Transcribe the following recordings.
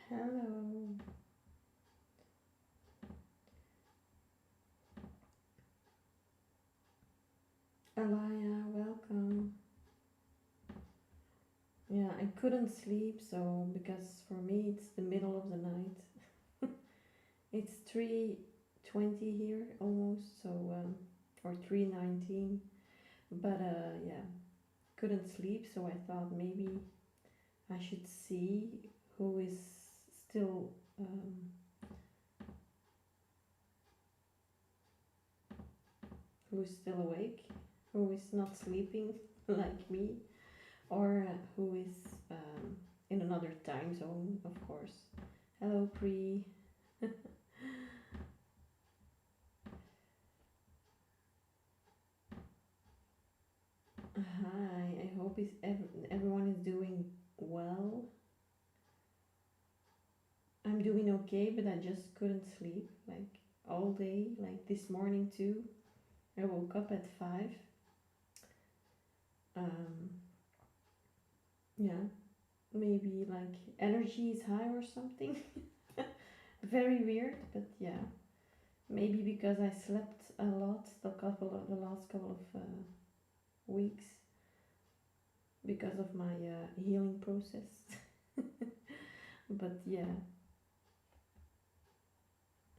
Hello. Alaya, welcome. Yeah, I couldn't sleep, so because for me it's the middle of the night. It's 3:20 here almost, so or 3:19. But yeah, couldn't sleep, so I thought maybe I should see who is still who is still awake, who is not sleeping like me, or who is in another time zone, of course. Hello, Pri. Hi, I hope everyone is doing well. I'm doing okay, but I just couldn't sleep like all day, like this morning too. I woke up at 5. Um, yeah, maybe like energy is high or something. Very weird, but yeah. Maybe because I slept a lot the last couple of weeks because of my healing process. But yeah.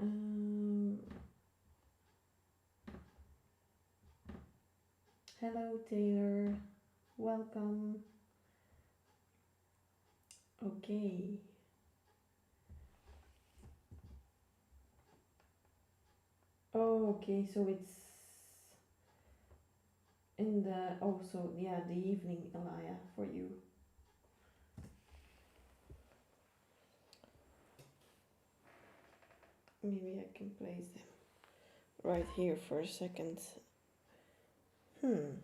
Um, Hello, Taylor. Welcome. Okay. Oh, okay. So it's in the also yeah the evening, Elia, for you. Maybe I can place them right here for a second. Hmm.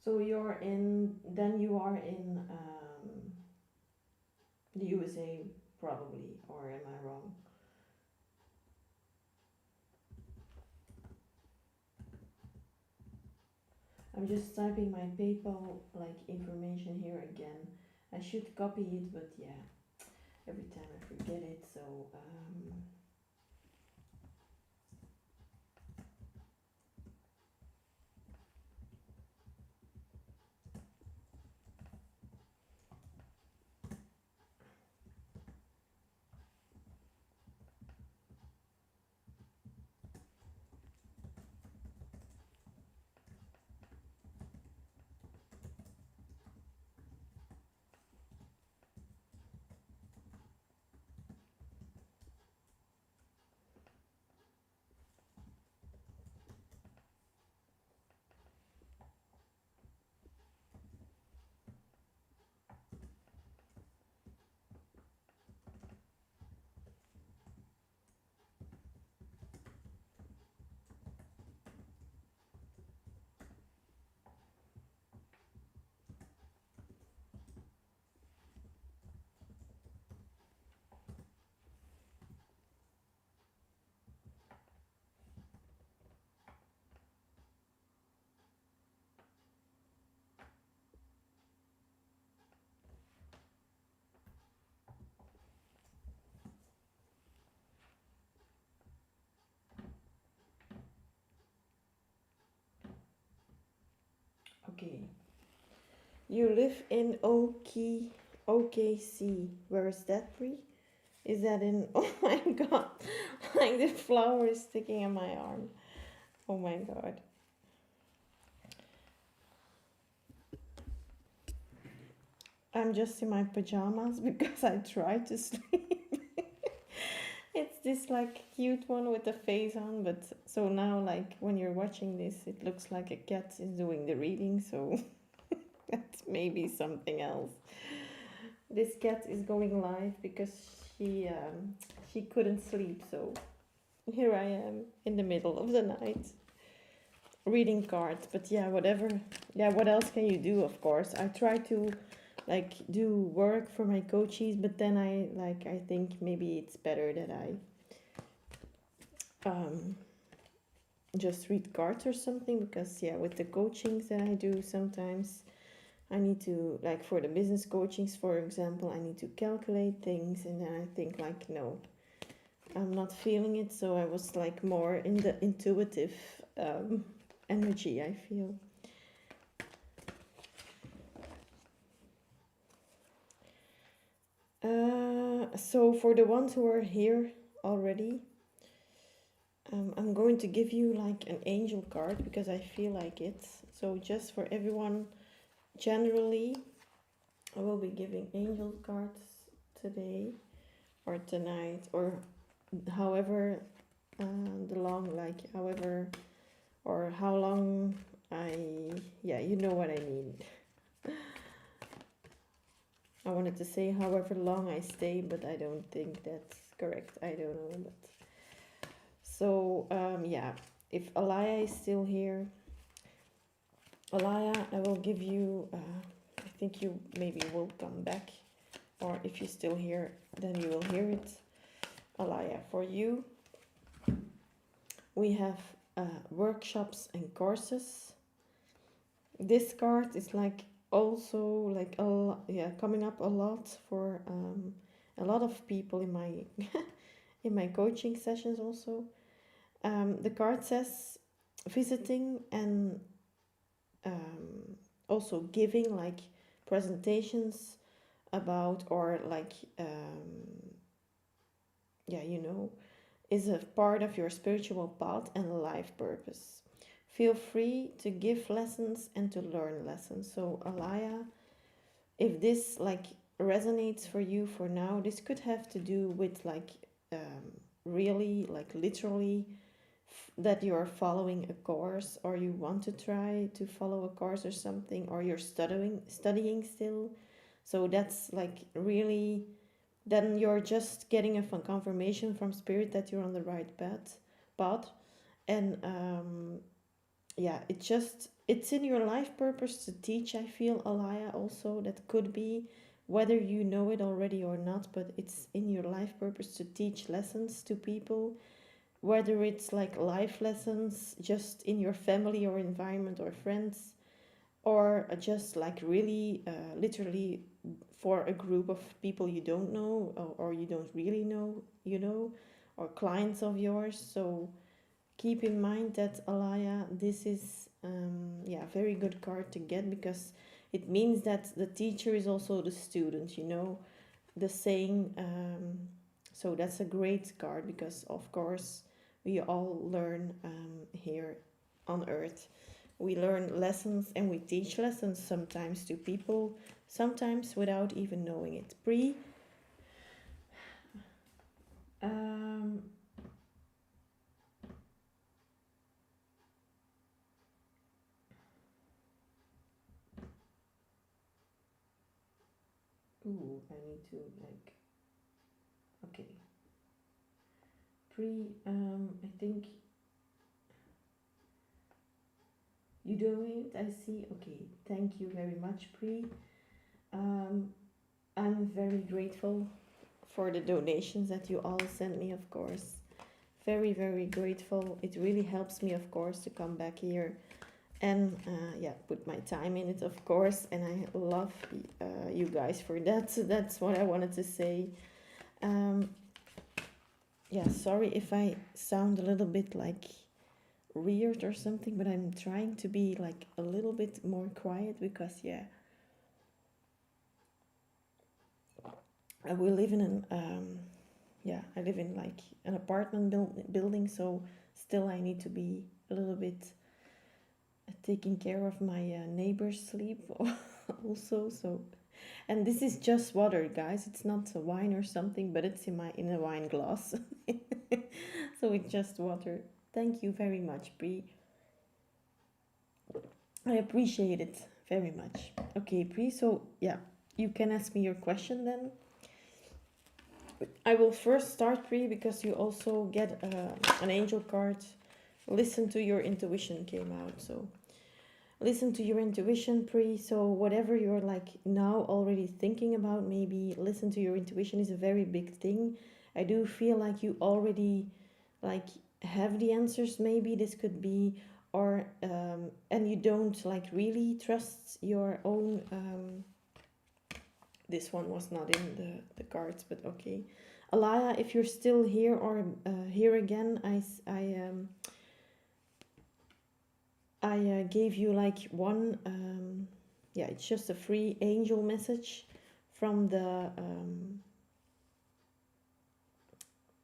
So you are in the USA probably, or am I wrong? I'm just typing my PayPal like information here again. I should copy it, but yeah, every time I forget it. So okay. You live in OKC. Where is that, Brie? Is that in? Oh my god! Like the flower is sticking in my arm. Oh my god. I'm just in my pajamas because I tried to sleep. It's this like cute one with the face on, but so now like when you're watching this, it looks like a cat is doing the reading, so that's maybe something else. This cat is going live because she couldn't sleep, so here I am in the middle of the night reading cards. But yeah, whatever. Yeah, what else can you do? Of course, I try to like do work for my coaches, but then I think maybe it's better that I just read cards or something, because yeah, with the coachings that I do, sometimes I need to, like for the business coachings for example, I need to calculate things, and then I think like no, I'm not feeling it. So I was like more in the intuitive energy, I feel. So for the ones who are here already, I'm going to give you like an angel card because I feel like it. So just for everyone, generally, I will be giving angel cards today or tonight, or however the long, like however or how long yeah, you know what I mean. I wanted to say however long I stay, but I don't think that's correct. I don't know, but so yeah, if Alaya is still here, Alaya, I will give you. I think you maybe will come back, or if you're still here, then you will hear it. Alaya, for you, we have workshops and courses. This card is like also like yeah, coming up a lot for a lot of people in my in my coaching sessions also. The card says visiting and also giving like presentations about, or like yeah, you know, is a part of your spiritual path and life purpose. Feel free to give lessons and to learn lessons. So Alaya, if this like resonates for you for now, this could have to do with like really like literally that you're following a course, or you want to try to follow a course or something, or you're studying still. So that's like really, then you're just getting a confirmation from spirit that you're on the right path. And yeah, it's in your life purpose to teach, I feel, Alaya, also. That could be whether you know it already or not, but it's in your life purpose to teach lessons to people, whether it's like life lessons just in your family or environment or friends, or just like really literally for a group of people you don't know, or you don't really know, you know, or clients of yours. So keep in mind that, Alaya, this is yeah, very good card to get, because it means that the teacher is also the student, you know, the saying. So that's a great card, because of course we all learn here on earth. We learn lessons and we teach lessons, sometimes to people, sometimes without even knowing it. Um, I need to like, okay. I think you doing it. I see. Okay, thank you very much, Um, I'm very grateful for the donations that you all sent me, of course. Very, very grateful. It really helps me, of course, to come back here and yeah, put my time in it, of course. And I love you guys for that. So that's what I wanted to say. Um, yeah, sorry if I sound a little bit like weird or something, but I'm trying to be like a little bit more quiet, because yeah, we live in an yeah, I live in like an apartment building, so still I need to be a little bit taking care of my neighbor's sleep also. So, and this is just water, guys. It's not a wine or something, but it's in a wine glass. So it's just water. Thank you very much, Pri. I appreciate it very much. Okay, Pri, so yeah, you can ask me your question then. I will first start, Pri, because you also get an angel card. Listen to your intuition came out, so listen to your intuition, Pri. So whatever you're like now already thinking about, maybe listen to your intuition is a very big thing. I do feel like you already like have the answers. Maybe this could be, or and you don't like really trust your own. This one was not in the cards, but okay. Alaya, if you're still here or here again, I gave you like one, yeah, it's just a free angel message from the,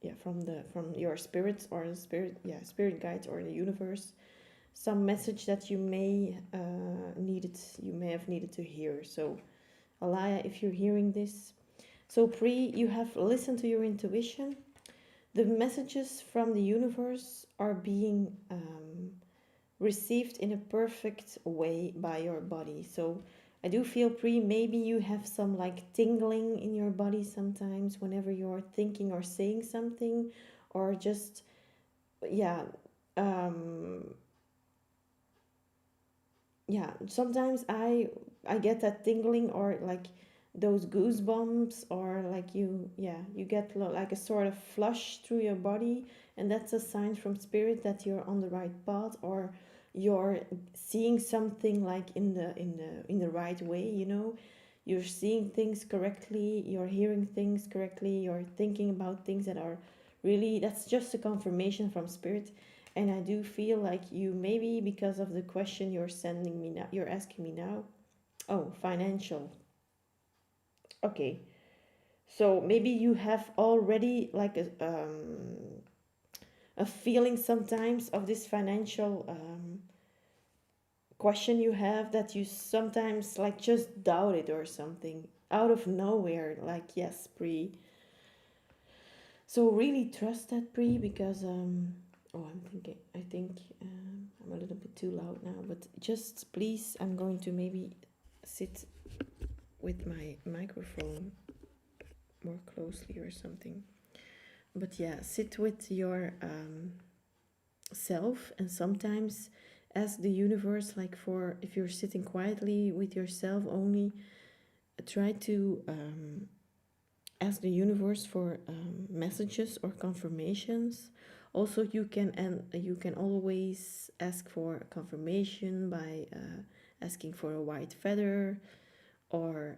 yeah, from your spirits or the spirit, yeah, spirit guides or the universe. Some message that you may you may have needed to hear. So, Alaya, if you're hearing this, so Pri, you have listened to your intuition. The messages from the universe are being received in a perfect way by your body. So I do feel, Pri, maybe you have some like tingling in your body sometimes whenever you're thinking or saying something, or just, yeah, um, yeah. Sometimes I get that tingling or like those goosebumps, or like you get like a sort of flush through your body, and that's a sign from spirit that you're on the right path, or you're seeing something like in the right way, you're seeing things correctly, you're hearing things correctly, you're thinking about things that are really, that's just a confirmation from spirit. And I do feel like you, maybe because of the question you're sending me now, you're asking me now. Oh, financial. Okay. So maybe you have already like a feeling sometimes of this financial question you have, that you sometimes like just doubt it or something out of nowhere. Like, yes, Pri. So really trust that, Pri, because oh, I'm thinking. I think I'm a little bit too loud now, but just please, I'm going to maybe sit with my microphone more closely or something. But yeah, sit with your self, and sometimes ask the universe, like, for if you're sitting quietly with yourself only, try to ask the universe for messages or confirmations. Also, you can always ask for confirmation by asking for a white feather, or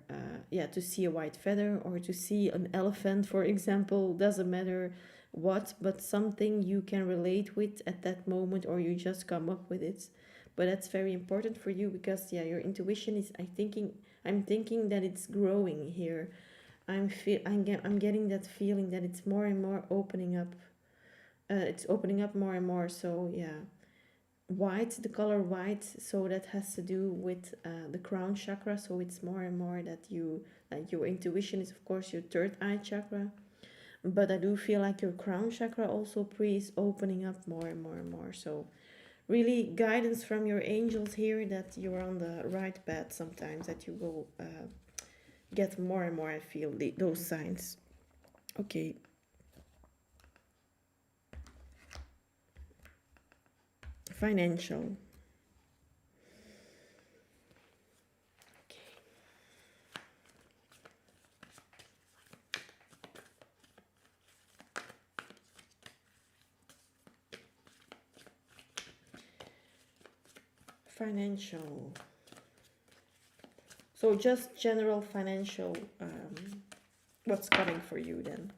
yeah, to see a white feather, or to see an elephant, for example. Doesn't matter what, but something you can relate with at that moment, or you just come up with it. But that's very important for you, because yeah, your intuition is, I'm thinking that it's growing here. I'm getting that feeling that it's more and more opening up. It's opening up more and more. So yeah, white, the color white, so that has to do with the crown chakra. So it's more and more that you, like, your intuition is of course your third eye chakra, but I do feel like your crown chakra also, Pri, is opening up more and more and more. So really guidance from your angels here that you're on the right path. Sometimes that you will get more and more, I feel those signs. Okay. Financial. Financial. So just general financial, what's coming for you then?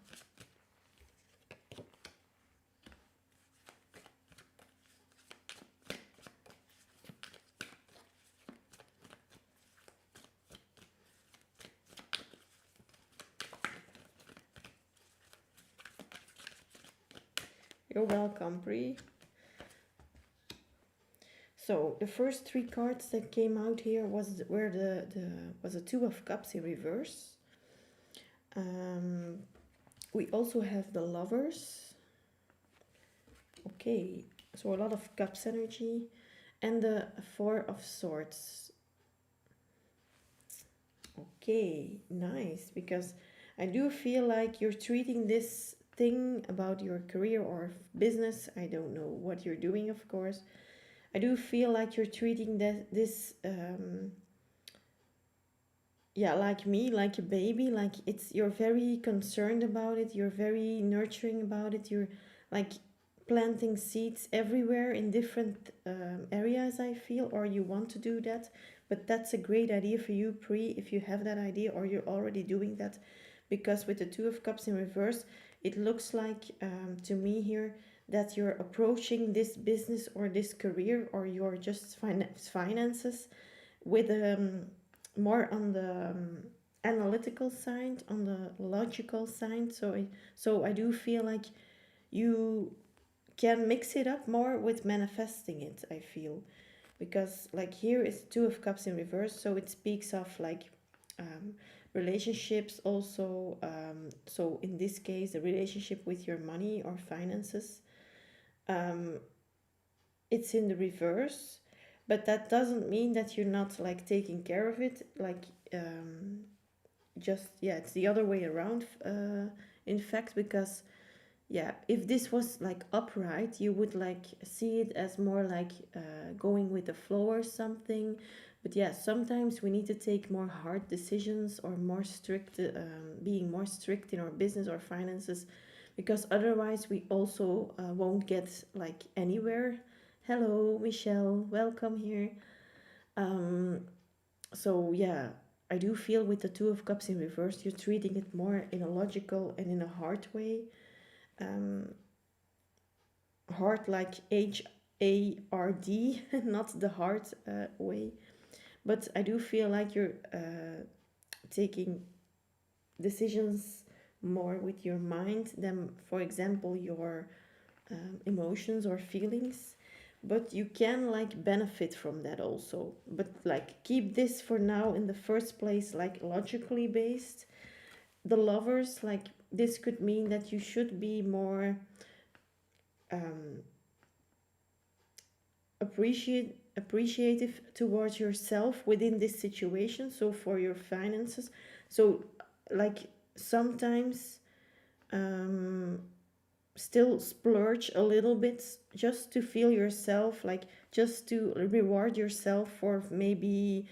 You're welcome, Brie. So the first three cards that came out here were the was a Two of Cups in reverse. We also have the Lovers, Okay, so a lot of cups energy and the four of swords. Okay, nice. Because I do feel like you're treating this thing about your career or business. I don't know what you're doing, of course. I do feel like you're treating this yeah, like me, like a baby. Like it's you're very concerned about it. You're very nurturing about it. You're like planting seeds everywhere in different areas. I feel, or you want to do that. But that's a great idea for you, Pre, if you have that idea or you're already doing that, because with the Two of Cups in reverse, it looks like to me here that you're approaching this business or this career or your just finances with more on the analytical side, on the logical side. So I do feel like you can mix it up more with manifesting it. I feel because like here is Two of Cups in reverse, so it speaks of like um, relationships also. So in this case, the relationship with your money or finances. Um, it's in the reverse, but that doesn't mean that you're not like taking care of it. Like um, just yeah, it's the other way around. In fact, because yeah, if this was like upright, you would like see it as more like going with the flow or something. But yeah, sometimes we need to take more hard decisions or more strict, being more strict in our business or finances, because otherwise we also won't get like anywhere. Hello, Michelle, welcome here. Um, so yeah, I do feel with the Two of Cups in reverse, you're treating it more in a logical and in a hard way. Um, hard like HARD, not the hard way. But I do feel like you're taking decisions more with your mind than, for example, your emotions or feelings. But you can like benefit from that also. But like keep this for now in the first place, like logically based. The lovers, like this could mean that you should be more um, appreciative towards yourself within this situation, so for your finances. So like sometimes um still splurge a little bit just to feel yourself, like just to reward yourself for maybe,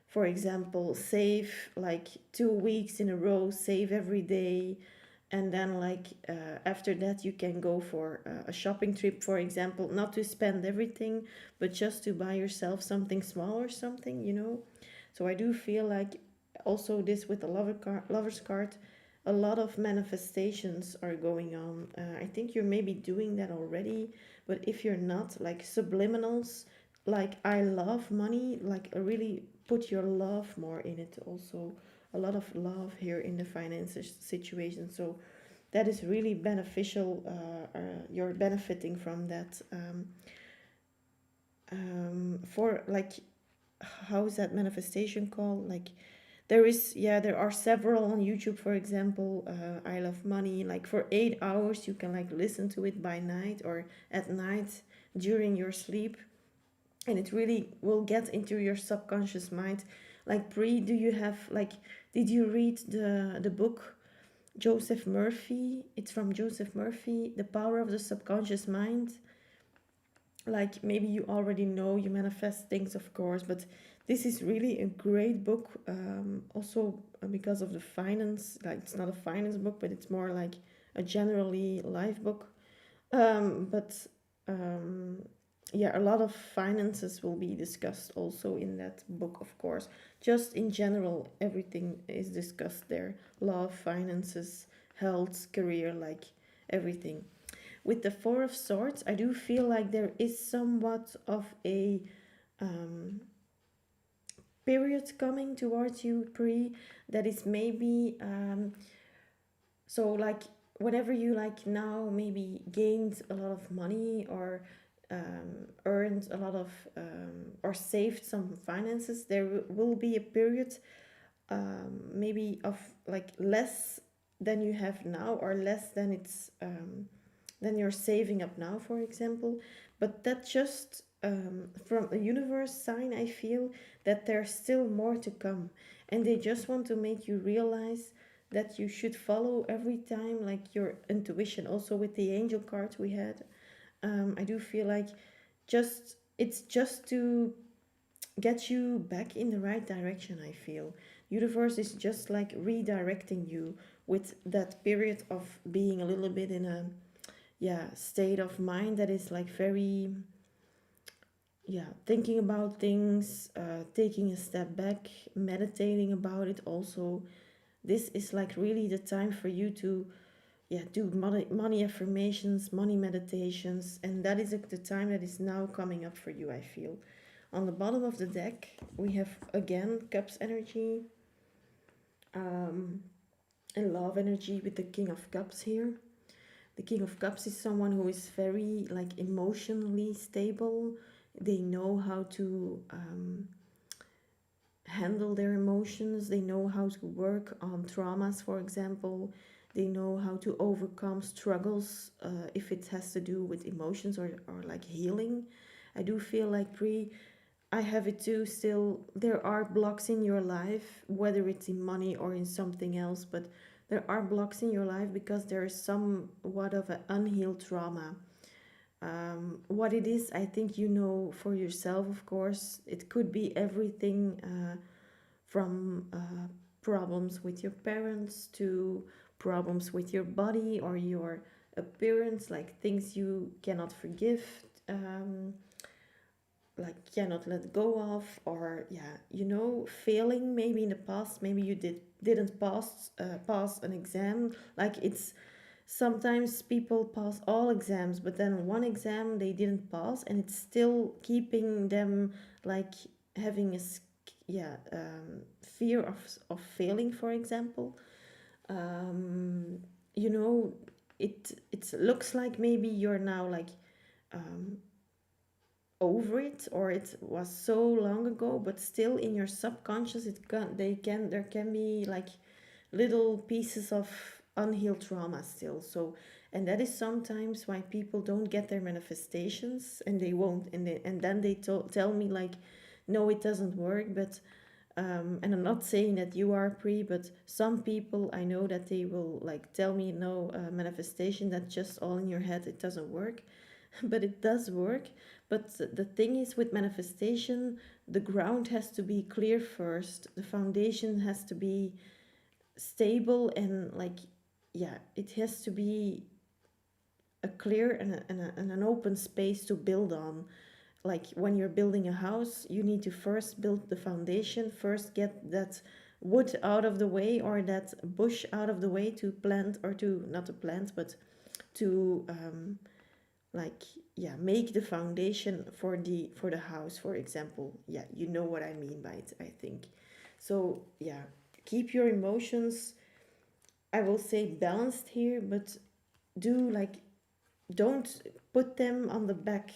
for example, save like 2 weeks in a row, save every day, and then like after that you can go for a shopping trip, for example, not to spend everything but just to buy yourself something small or something, you know. So I do feel like also this with the lover's card, a lot of manifestations are going on. I think you're maybe doing that already, but if you're not, like subliminals, like I love money, like really put your love more in it also. A lot of love here in the finances situation. So that is really beneficial. You're benefiting from that. For like, how is that manifestation called? Like, there is, yeah, there are several on YouTube, for example. I Love Money. Like for 8 hours, you can like listen to it by night or at night during your sleep, and it really will get into your subconscious mind. Like Pre, do you have like, did you read the book Joseph Murphy? It's from Joseph Murphy, The Power of the Subconscious Mind. Like maybe you already know, you manifest things, of course, but this is really a great book. Also because of the finance, like it's not a finance book, but it's more like a generally life book. But um, yeah, a lot of finances will be discussed also in that book, of course. Just in general, everything is discussed there: love, finances, health, career, like everything. With the Four of Swords, I do feel like there is somewhat of a um, period coming towards you, Pre, that is maybe so like whenever you like now maybe gained a lot of money or earned a lot of or saved some finances, there will be a period maybe of like less than you have now or less than it's than you're saving up now, for example. But that just from a universe sign, I feel that there's still more to come, and they just want to make you realize that you should follow every time like your intuition. Also with the angel cards we had, I do feel like just it's just to get you back in the right direction. I feel universe is just like redirecting you with that period of being a little bit in a state of mind that is like very thinking about things, taking a step back, meditating about it. Also, this is like really the time for you to do money affirmations, money meditations, and that is like the time that is now coming up for you. I feel on the bottom of the deck we have again cups energy, um, and love energy with the king of cups here. The king of cups is someone who is very like emotionally stable. They know how to handle their emotions. They know how to work on traumas, for example. They know how to overcome struggles, if it has to do with emotions or like healing. I do feel like I have it too still. There are blocks in your life, whether it's in money or in something else, but there are blocks in your life because there is somewhat of an unhealed trauma. What it is, I think you know for yourself, of course. It could be everything from problems with your parents to problems with your body or your appearance, like things you cannot forgive, um, like cannot let go of, or failing maybe in the past. Maybe you didn't pass an exam. Like it's sometimes people pass all exams, but then one exam they didn't pass, and it's still keeping them like having fear of failing, for example. Um, you know, it looks like maybe you're now like um, over it, or it was so long ago, but still in your subconscious there can be like little pieces of unhealed trauma still. So, and that is sometimes why people don't get their manifestations, and they won't, and then they tell me like, no, it doesn't work. But and I'm not saying that you are pre, but some people I know that they will like tell me, no, manifestation, that's just all in your head, it doesn't work. But it does work. But the thing is, with manifestation, the ground has to be clear first, the foundation has to be stable, and like it has to be a clear and an open space to build on. Like when you're building a house, you need to first build the foundation, first get that wood out of the way, or that bush out of the way, to plant, or to not to plant, but to like make the foundation for the house, for example. You know what I mean by it, I think. So keep your emotions, I will say, balanced here, but do like don't put them on the back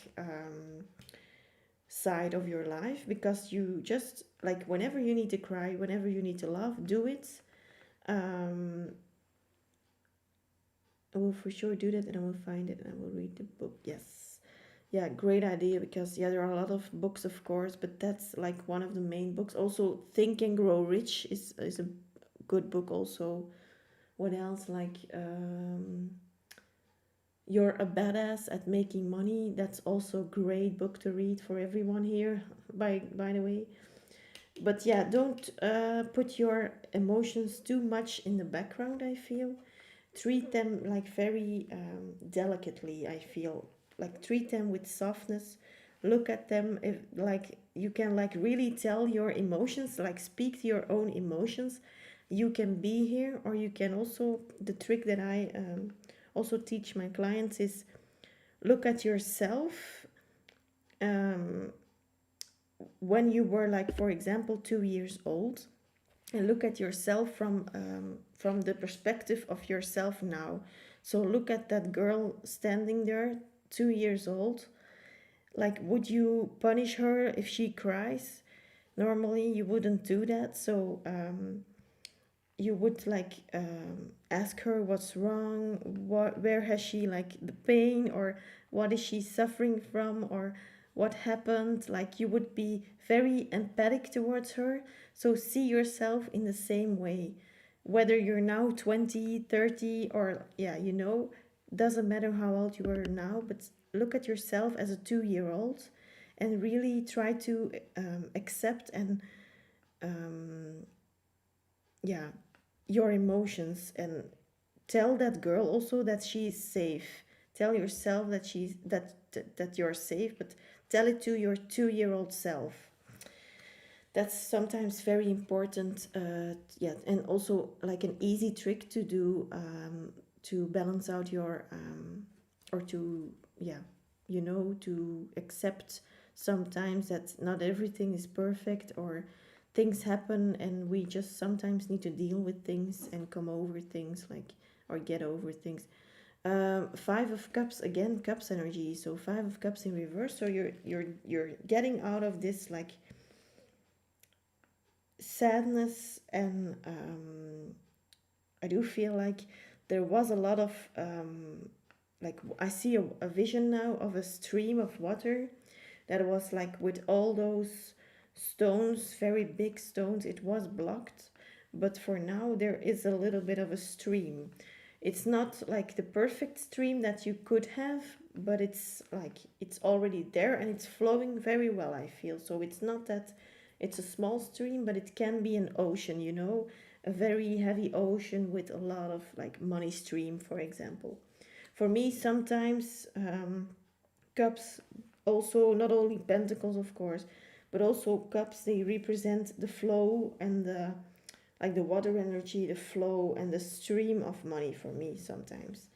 side of your life, because you just like whenever you need to cry, whenever you need to laugh, do it. um I will for sure do that, and I will find it and I will read the book. Yes. Yeah, great idea, because there are a lot of books, of course, but that's like one of the main books. Also, Think and Grow Rich is a good book also. What else? Like You're a Badass at Making Money. That's also a great book to read for everyone here, by the way. But don't put your emotions too much in the background, I feel. Treat them like very delicately, I feel. Like treat them with softness. Look at them, if like you can like really tell your emotions, like speak to your own emotions. You can be here, or you can also, the trick that I also teach my clients is, look at yourself um, when you were like, for example, 2 years old, and look at yourself from the perspective of yourself now. So look at that girl standing there, 2 years old. Like, would you punish her if she cries? Normally, you wouldn't do that. So you would like ask her what's wrong, where has she like the pain, or what is she suffering from, or what happened. Like you would be very empathic towards her, so see yourself in the same way, whether you're now 20, 30, or yeah, doesn't matter how old you are now, but look at yourself as a 2-year old and really try to accept and um, yeah, your emotions, and tell that girl also that she's safe. Tell yourself that that you're safe, but tell it to your 2-year-old self. That's sometimes very important. Yeah, and also like an easy trick to do, to balance out your or to, yeah, to accept sometimes that not everything is perfect, or things happen and we just sometimes need to deal with things and come over things, like, or get over things. Five of Cups, again, Cups energy. So Five of Cups in reverse. So you're getting out of this like sadness, and I do feel like there was a lot of like I see a vision now of a stream of water that was like with all those stones, very big stones. It was blocked, but for now there is a little bit of a stream. It's not like the perfect stream that you could have, but it's like it's already there and it's flowing very well, I feel. So it's not that it's a small stream, but it can be an ocean, a very heavy ocean with a lot of like money stream, for example. For me, sometimes cups, also not only pentacles, of course, but also cups, they represent the flow and the like the water energy, the flow and the stream of money for me sometimes.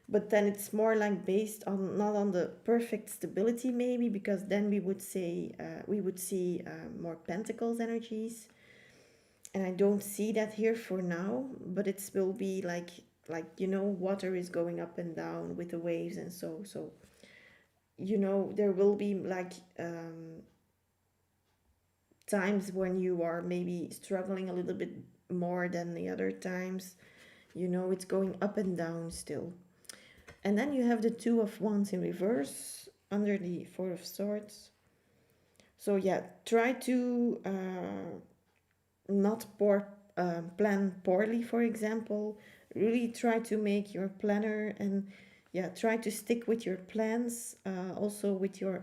But then it's more like based on not on the perfect stability, maybe, because then we would say we would see more pentacles energies, and I don't see that here for now. But it will be like water is going up and down with the waves, and so there will be like times when you are maybe struggling a little bit more than the other times. It's going up and down still. And then you have the Two of Wands in reverse under the Four of Swords. So yeah, try to not plan poorly, for example. Really try to make your planner, and yeah, try to stick with your plans, also with your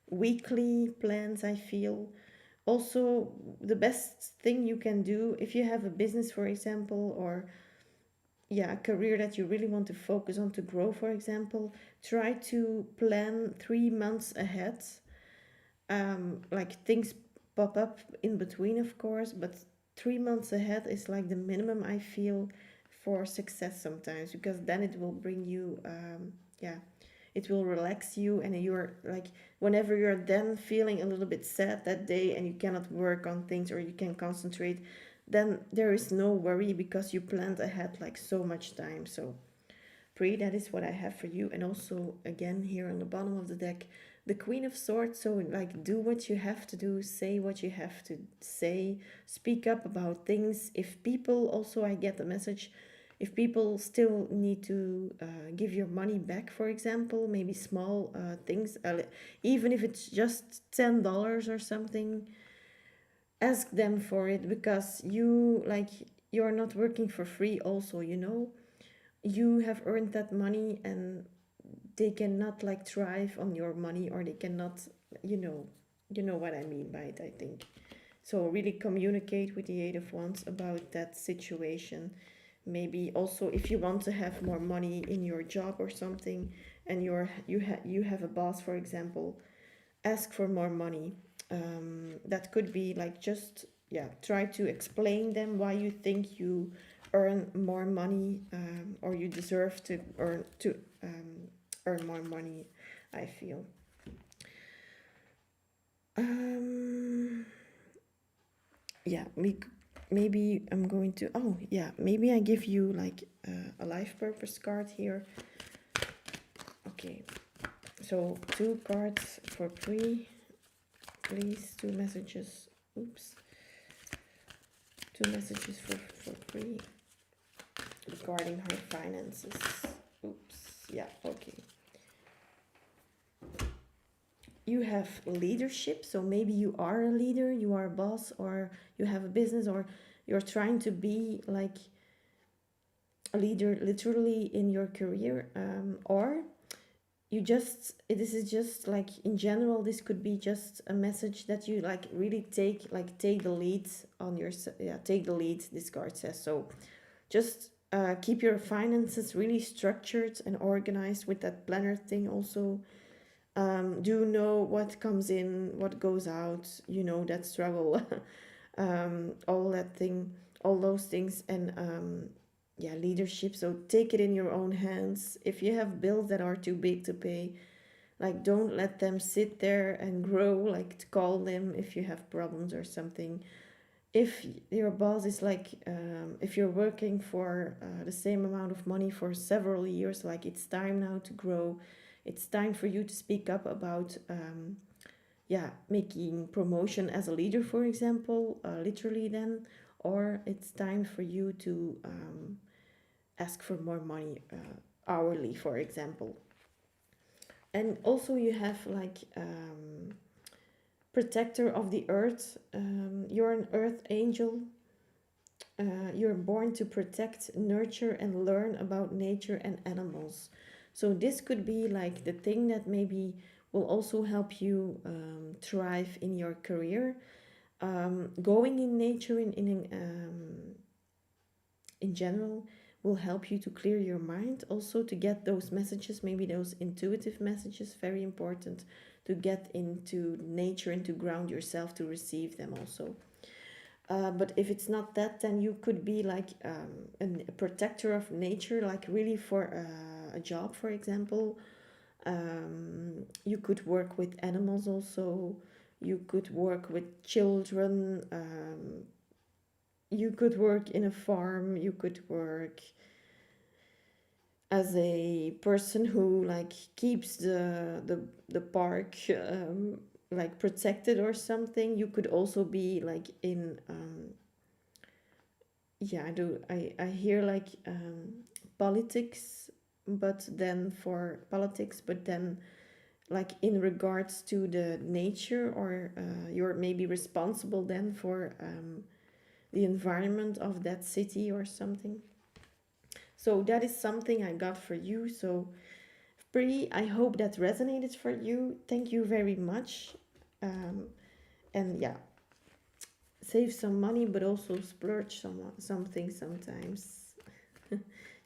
weekly plans, I feel. Also, the best thing you can do if you have a business, for example, or yeah, a career that you really want to focus on to grow, for example, try to plan 3 months ahead. Like things pop up in between, of course, but 3 months ahead is like the minimum, I feel, for success sometimes, because then it will bring you, yeah, it will relax you, and you're like, whenever you're then feeling a little bit sad that day and you cannot work on things or you can concentrate, then there is no worry because you planned ahead like so much time. So pray, that is what I have for you. And also, again, here on the bottom of the deck, the Queen of Swords. So like, do what you have to do, say what you have to say, speak up about things. If people, also I get the message, if people still need to give your money back, for example, maybe small things, even if it's just $10 or something, ask them for it, because you're not working for free also, you have earned that money, and they cannot like thrive on your money, or they cannot, you know what I mean by it, I think. So really communicate with the Eight of Wands about that situation. Maybe also, if you want to have more money in your job or something, and you have a boss, for example, ask for more money. That could be like, just, yeah, try to explain them why you think you earn more money, or you deserve to earn more money, I feel. Yeah, maybe I'm going to, oh yeah, maybe I give you like a life purpose card here. Okay, so 2 cards for free, please. 2 messages. Oops. Two messages for free regarding her finances. Oops. Yeah, okay. You have leadership, so maybe you are a leader, you are a boss, or you have a business, or you're trying to be like a leader literally in your career, or you just, this is just like in general, this could be just a message that you like really take the lead on your, yeah, take the lead, this card says. So just keep your finances really structured and organized with that planner thing also. Do know what comes in, what goes out, that struggle, all that thing, all those things. And yeah, leadership. So take it in your own hands. If you have bills that are too big to pay, like don't let them sit there and grow, like to call them if you have problems or something. If your boss is like, if you're working for the same amount of money for several years, like it's time now to grow. It's time for you to speak up about, yeah, making promotion as a leader, for example, literally then, or it's time for you to ask for more money hourly, for example. And also you have like protector of the earth. You're an earth angel. You're born to protect, nurture, and learn about nature and animals. So this could be like the thing that maybe will also help you thrive in your career. Going in nature in general will help you to clear your mind, also to get those messages, maybe those intuitive messages, very important to get into nature and to ground yourself to receive them also. But if it's not that, then you could be like a protector of nature, like really for a job, for example. You could work with animals also. You could work with children. You could work in a farm. You could work as a person who like keeps the park like protected or something. You could also be like in yeah, I hear like politics, but then for politics, but then like in regards to the nature, or you're maybe responsible then for the environment of that city or something. So that is something I got for you. So Pri, I hope that resonated for you. Thank you very much. um, and yeah, save some money, but also splurge something sometimes,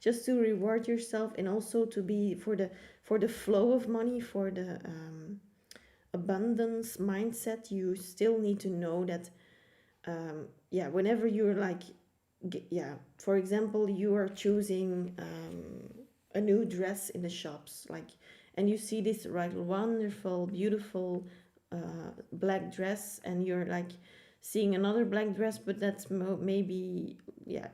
just to reward yourself, and also to be for the flow of money, for the abundance mindset. You still need to know that yeah, whenever you're like yeah, for example, you are choosing a new dress in the shops, like, and you see this right wonderful beautiful black dress, and you're like seeing another black dress, but that's maybe, yeah,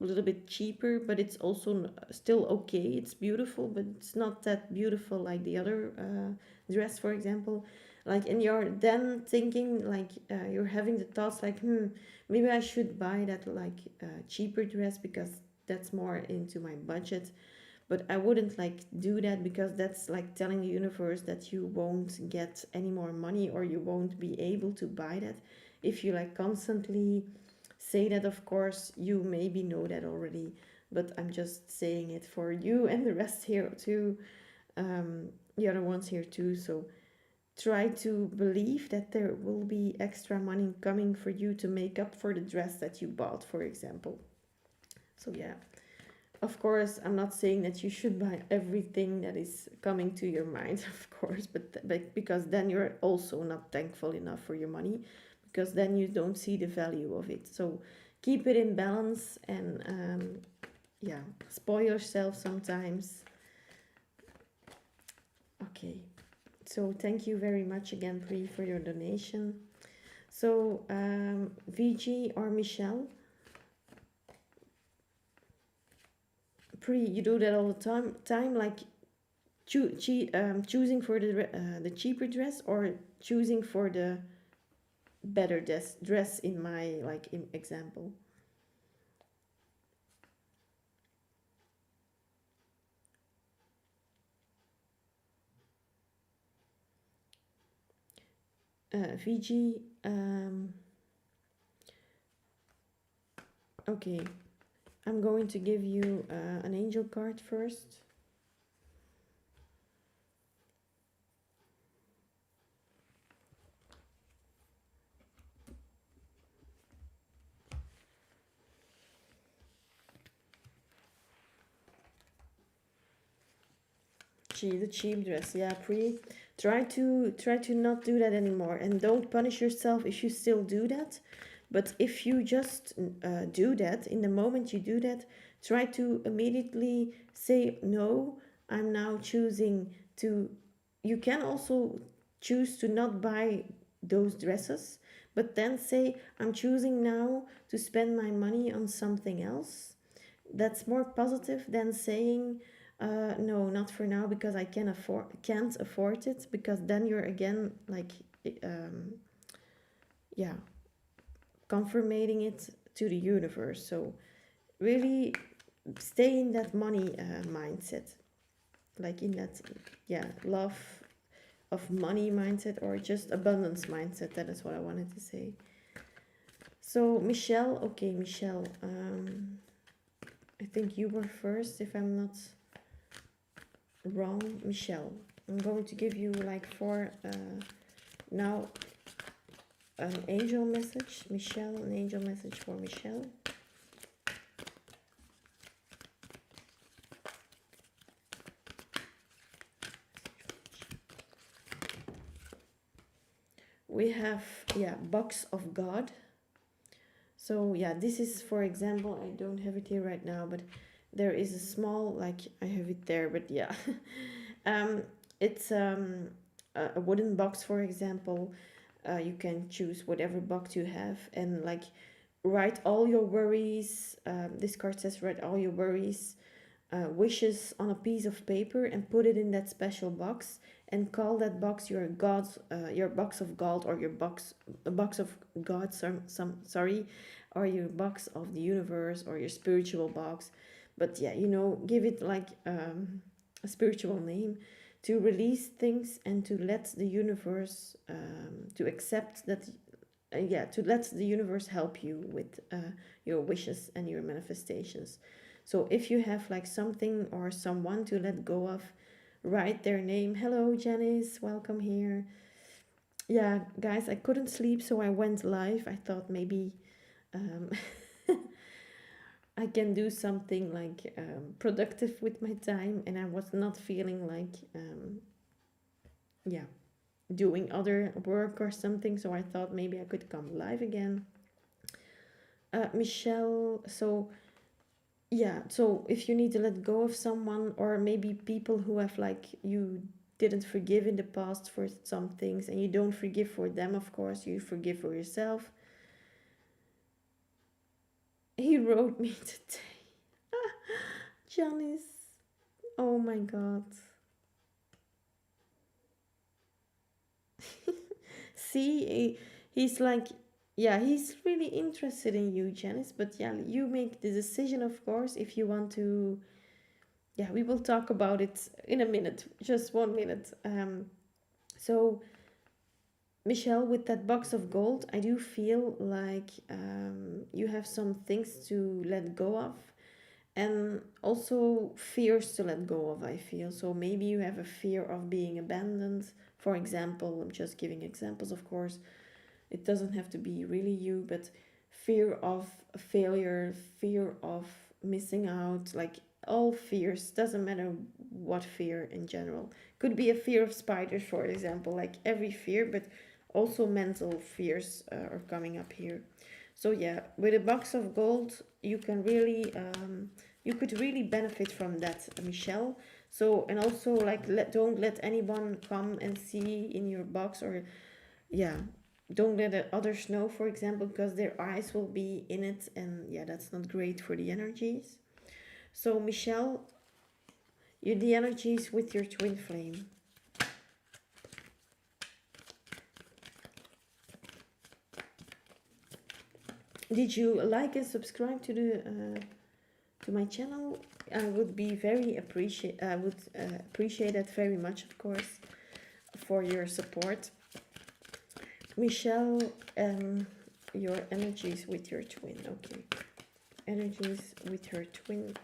a little bit cheaper, but it's also still okay. It's beautiful, but it's not that beautiful like the other dress, for example. Like, and you're then thinking like you're having the thoughts like, maybe I should buy that like cheaper dress because that's more into my budget. But I wouldn't like do that, because that's like telling the universe that you won't get any more money, or you won't be able to buy that. If you like constantly say that, of course you maybe know that already, but I'm just saying it for you and the rest here too, the other ones here too. So try to believe that there will be extra money coming for you to make up for the dress that you bought, for example. So yeah, of course I'm not saying that you should buy everything that is coming to your mind, of course, but because then you're also not thankful enough for your money, because then you don't see the value of it. So keep it in balance, and yeah, spoil yourself sometimes. Okay, so thank you very much again, Pri, for your donation. So VG or Michelle, Pri, you do that all the time, like choosing for the cheaper dress, or choosing for the better dress in my like in example. VG. Okay, I'm going to give you an angel card first. The cheap dress, yeah, pre. Try to not do that anymore, and don't punish yourself if you still do that. But if you just do that, in the moment you do that, try to immediately say no. I'm now choosing to. You can also choose to not buy those dresses, but then say I'm choosing now to spend my money on something else. That's more positive than saying no, not for now because I can't afford it, because then you're again like um, yeah, confirming it to the universe. So really stay in that money mindset, like in that love of money mindset, or just abundance mindset. That is what I wanted to say. So Michelle, okay, Michelle, I think you were first, if I'm not wrong. Michelle, I'm going to give you like four now an angel message. Michelle, an angel message for Michelle. We have box of God. So this is, for example, I don't have it here right now, but there is a small, like I have it there, but it's a wooden box, for example. You can choose whatever box you have, and like write all your worries. This card says write all your worries, wishes on a piece of paper, and put it in that special box, and call that box your God, your box of God, or your box, a box of God. Sorry, or your box of the universe, or your spiritual box. But give it like a spiritual name, to release things and to let the universe to accept that. To let the universe help you with your wishes and your manifestations. So if you have like something or someone to let go of, write their name. Hello, Janice, welcome here. Yeah, guys, I couldn't sleep, so I went live. I thought maybe um, I can do something like productive with my time, and I was not feeling like, doing other work or something. So I thought maybe I could come live again. Michelle, so if you need to let go of someone, or maybe people who have like you didn't forgive in the past for some things, and you don't forgive for them, of course, you forgive for yourself. He wrote me today. Janice. Oh my god. See, he's like, he's really interested in you, Janice. But you make the decision, of course, if you want to. We will talk about it in a minute, just 1 minute. So, Michelle, with that box of gold, I do feel like you have some things to let go of, and also fears to let go of, I feel. So maybe you have a fear of being abandoned, for example. I'm just giving examples, of course. It doesn't have to be really you, but fear of failure, fear of missing out, like all fears, doesn't matter what fear in general. Could be a fear of spiders, for example, like every fear, but also mental fears are coming up here. So with a box of gold, you can really you could really benefit from that, Michelle. So, and also like don't let anyone come and see in your box, or yeah don't let others know, for example, because their eyes will be in it, and that's not great for the energies. So Michelle, you the energies with your twin flame. Did you like and subscribe to my channel? I would be very appreciate that very much, of course, for your support. Michelle, your energies with your twin. Okay, energies with her twin.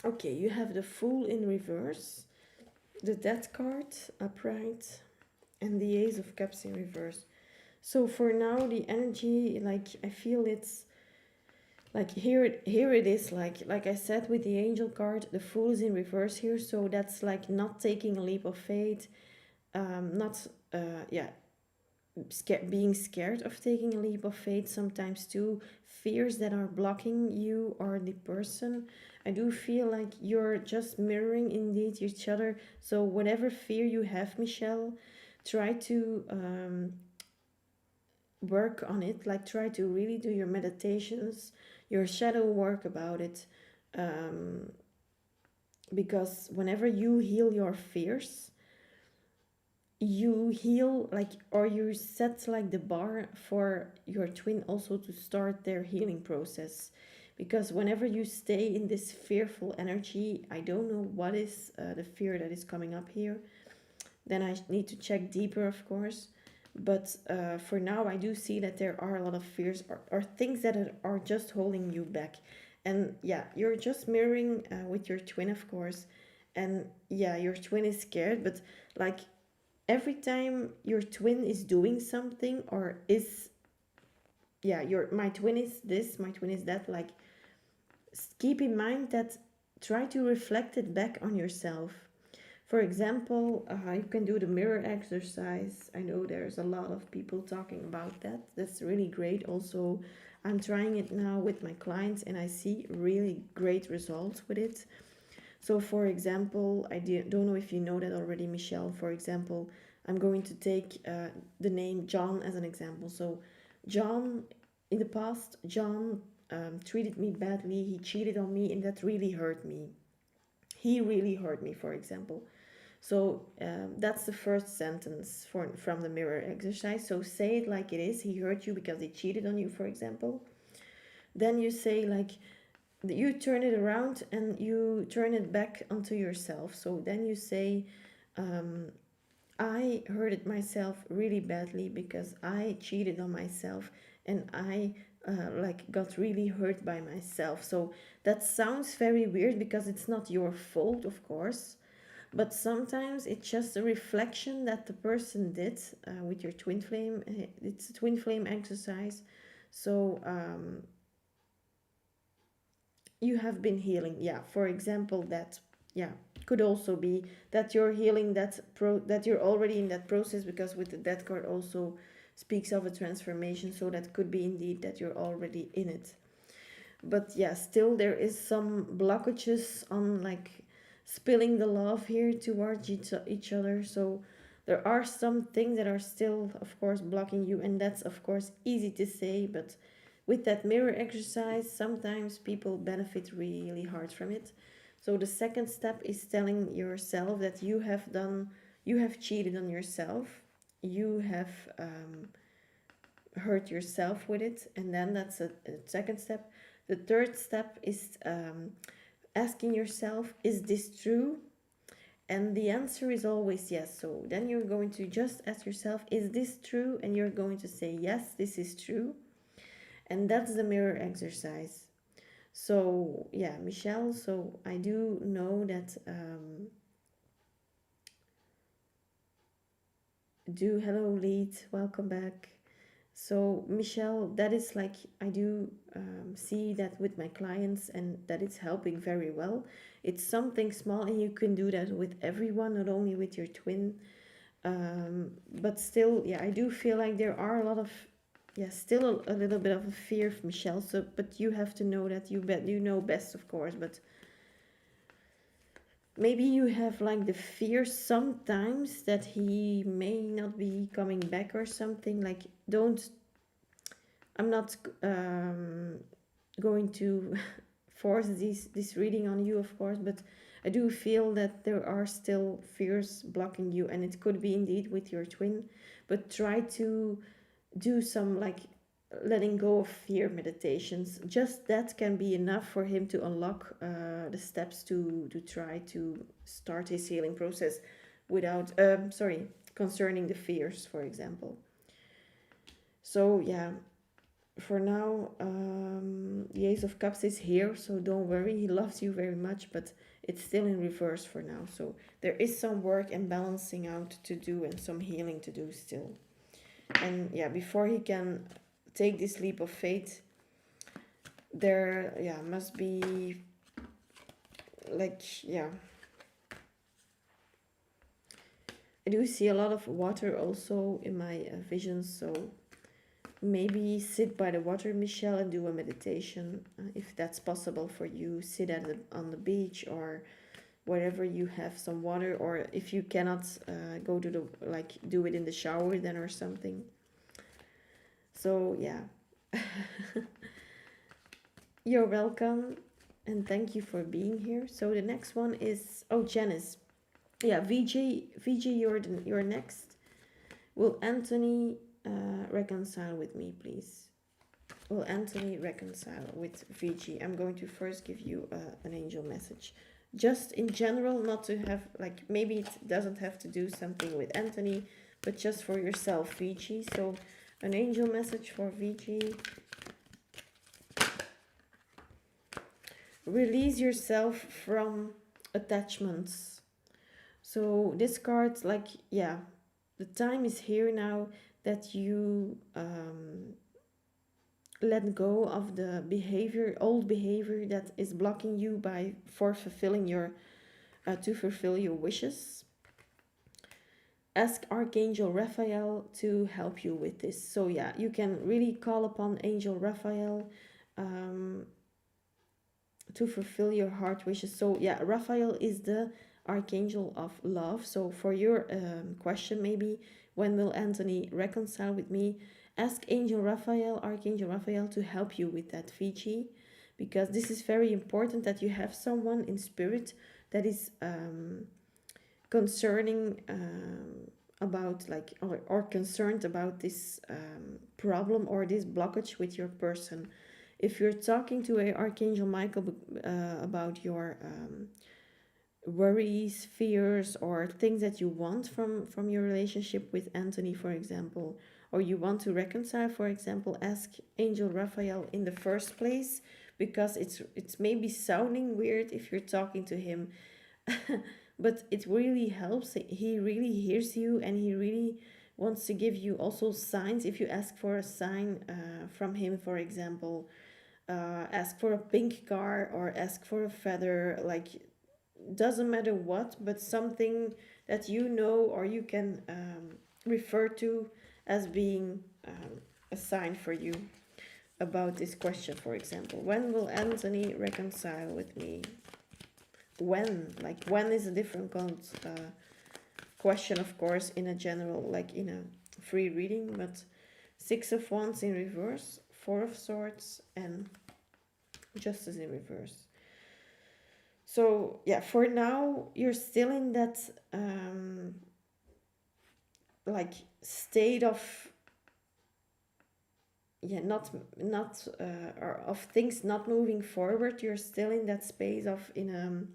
Okay, you have the Fool in reverse, the Death card upright, and the Ace of Cups in reverse. So for now, the energy, like I feel it's like here it is, like I said with the Angel card, the Fool is in reverse here, so that's like not taking a leap of faith, not yeah, being scared of taking a leap of faith sometimes too, fears that are blocking you or the person. I do feel like you're just mirroring indeed each other. So whatever fear you have, Michelle, try to work on it, like try to really do your meditations, your shadow work about it, um, because whenever you heal your fears, you heal like, or you set like the bar for your twin also to start their healing process. Because whenever you stay in this fearful energy, I don't know what is the fear that is coming up here, then I need to check deeper, of course. But for now, I do see that there are a lot of fears, or things that are just holding you back. And yeah, you're just mirroring with your twin, of course. And yeah, your twin is scared, but like every time your twin is doing something, or is, yeah, your my twin is this, my twin is that, like keep in mind that, try to reflect it back on yourself. For example, you can do the mirror exercise. I know there's a lot of people talking about that. That's really great. Also, I'm trying it now with my clients and I see really great results with it. So, for example, don't know if you know that already, Michelle. For example, I'm going to take the name John as an example. So, John, in the past, John treated me badly. He cheated on me, and that really hurt me. He really hurt me, for example. So that's the first sentence from the mirror exercise. So say it like it is. He hurt you because he cheated on you, for example. Then you say, like, you turn it around and you turn it back onto yourself. So then you say, um, I hurted myself really badly because I cheated on myself, and I like got really hurt by myself. So that sounds very weird because it's not your fault, of course, but sometimes it's just a reflection that the person did with your twin flame. It's a twin flame exercise. So you have been healing. Yeah, for example, that, yeah, could also be that you're healing that you're already in that process, because with the death card also speaks of a transformation. So that could be indeed that you're already in it. But yeah, still there is some blockages on like spilling the love here towards each other. So there are some things that are still, of course, blocking you, and that's of course easy to say, but with that mirror exercise, sometimes people benefit really hard from it. So the second step is telling yourself that you have cheated on yourself, you have hurt yourself with it, and then that's a second step. The third step is asking yourself, is this true? And the answer is always yes. So then you're going to just ask yourself, is this true? And you're going to say, yes, this is true. And that's the mirror exercise. So, yeah, Michelle, so I do know that. Hello, Lead, welcome back. So, Michelle, that is like, I do see that with my clients, and that it's helping very well. It's something small, and you can do that with everyone, not only with your twin. But still, yeah, I do feel like there are a lot of, yeah, still a little bit of a fear of Michelle. So, but you have to know that you know best, of course. But maybe you have like the fear sometimes that he may not be coming back or something. Like, don't. I'm not going to force this reading on you, of course, but I do feel that there are still fears blocking you, and it could be indeed with your twin. But try to do some letting go of fear meditations. Just that can be enough for him to unlock the steps to try to start his healing process without, sorry, concerning the fears, for example. So, yeah, for now, the Ace of Cups is here, so don't worry. He loves you very much, but it's still in reverse for now. So, there is some work and balancing out to do and some healing to do still. And yeah, before he can take this leap of faith, there, yeah, must be like, yeah, I do see a lot of water also in my visions. So maybe sit by the water, Michelle, and do a meditation, if that's possible for you. Sit on the beach or wherever you have some water, or if you cannot go to the, like, do it in the shower then or something. So yeah. You're welcome, and thank you for being here. So the next one is, oh, Janice. Yeah, VG, you're next. Will Anthony reconcile with me, please? Will Anthony reconcile with VG? I'm going to first give you an angel message. Just in general, not to have, like, maybe it doesn't have to do something with Anthony, but just for yourself, VG. So an angel message for VG. Release yourself from attachments. So this card, like, yeah, the time is here now that you let go of the behavior, old behavior that is blocking you by for fulfilling your to fulfill your wishes. Ask Archangel Raphael to help you with this. So yeah, you can really call upon Angel Raphael to fulfill your heart wishes. So yeah, Raphael is the archangel of love. So for your question, maybe, when will Anthony reconcile with me? Ask Angel Raphael, Archangel Raphael, to help you with that, Fiji, because this is very important that you have someone in spirit that is concerning about, like, or concerned about this problem or this blockage with your person. If you're talking to a Archangel Michael about your worries, fears, or things that you want from your relationship with Anthony, for example, or you want to reconcile, for example, ask Angel Raphael in the first place, because it's maybe sounding weird if you're talking to him, but it really helps. He really hears you, and he really wants to give you also signs. If you ask for a sign from him, for example, ask for a pink car or ask for a feather, like, doesn't matter what, but something that you know or you can refer to as being a sign for you about this question. For example, when will Anthony reconcile with me? When, like, when is a different question, of course, in a general, like in a free reading. But Six of Wands in reverse, Four of Swords, and Justice in reverse. So yeah, for now you're still in that like state of, yeah, not or of things not moving forward. You're still in that space of, in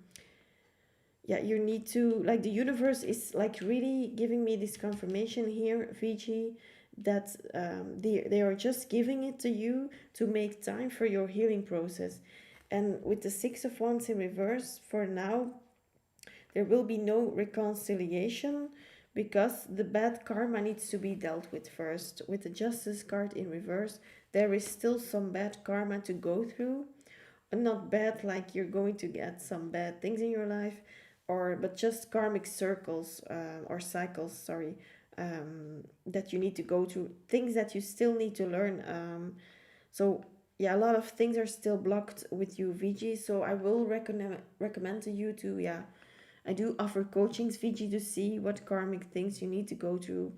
yeah, you need to, like, the universe is like really giving me this confirmation here, Fiji, that they are just giving it to you to make time for your healing process. And with the Six of Wands in reverse, for now, there will be no reconciliation because the bad karma needs to be dealt with first. With the Justice card in reverse, there is still some bad karma to go through. Not bad like you're going to get some bad things in your life, but just karmic circles or cycles, sorry, that you need to go through, things that you still need to learn. So yeah, a lot of things are still blocked with you, VG. So I will recommend to you to, yeah, I do offer coachings, VG, to see what karmic things you need to go through.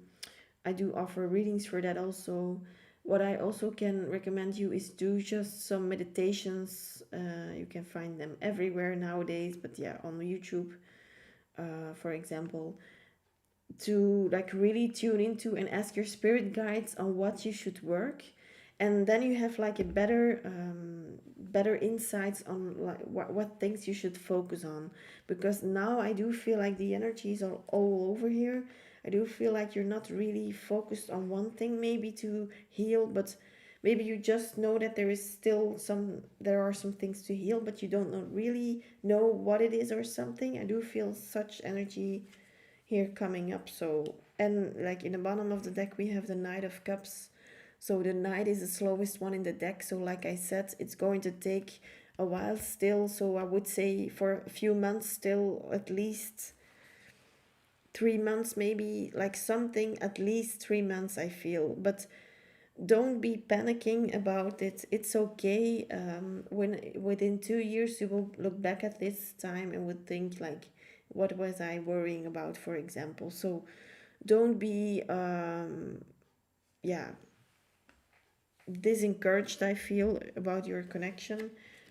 I do offer readings for that also. What I also can recommend you is do just some meditations. You can find them everywhere nowadays, but yeah, on YouTube, for example, to like really tune into and ask your spirit guides on what you should work. and then you have like a better better insights on like what things you should focus on, because now I do feel like the energies are all over here. I do feel like you're not really focused on one thing maybe to heal, but maybe you just know that there are some things to heal, but you don't know, really know what it is or something. I do feel such energy here coming up. So, and like in the bottom of the deck, we have the Knight of Cups. So the Knight is the slowest one in the deck. So, like I said, it's going to take a while still. So, I would say for a few months still, at least 3 months, maybe like something, at least 3 months, I feel. But don't be panicking about it. It's okay. When within 2 years you will look back at this time and would think like, what was I worrying about, for example? So don't be yeah, disencouraged, I feel, about your connection,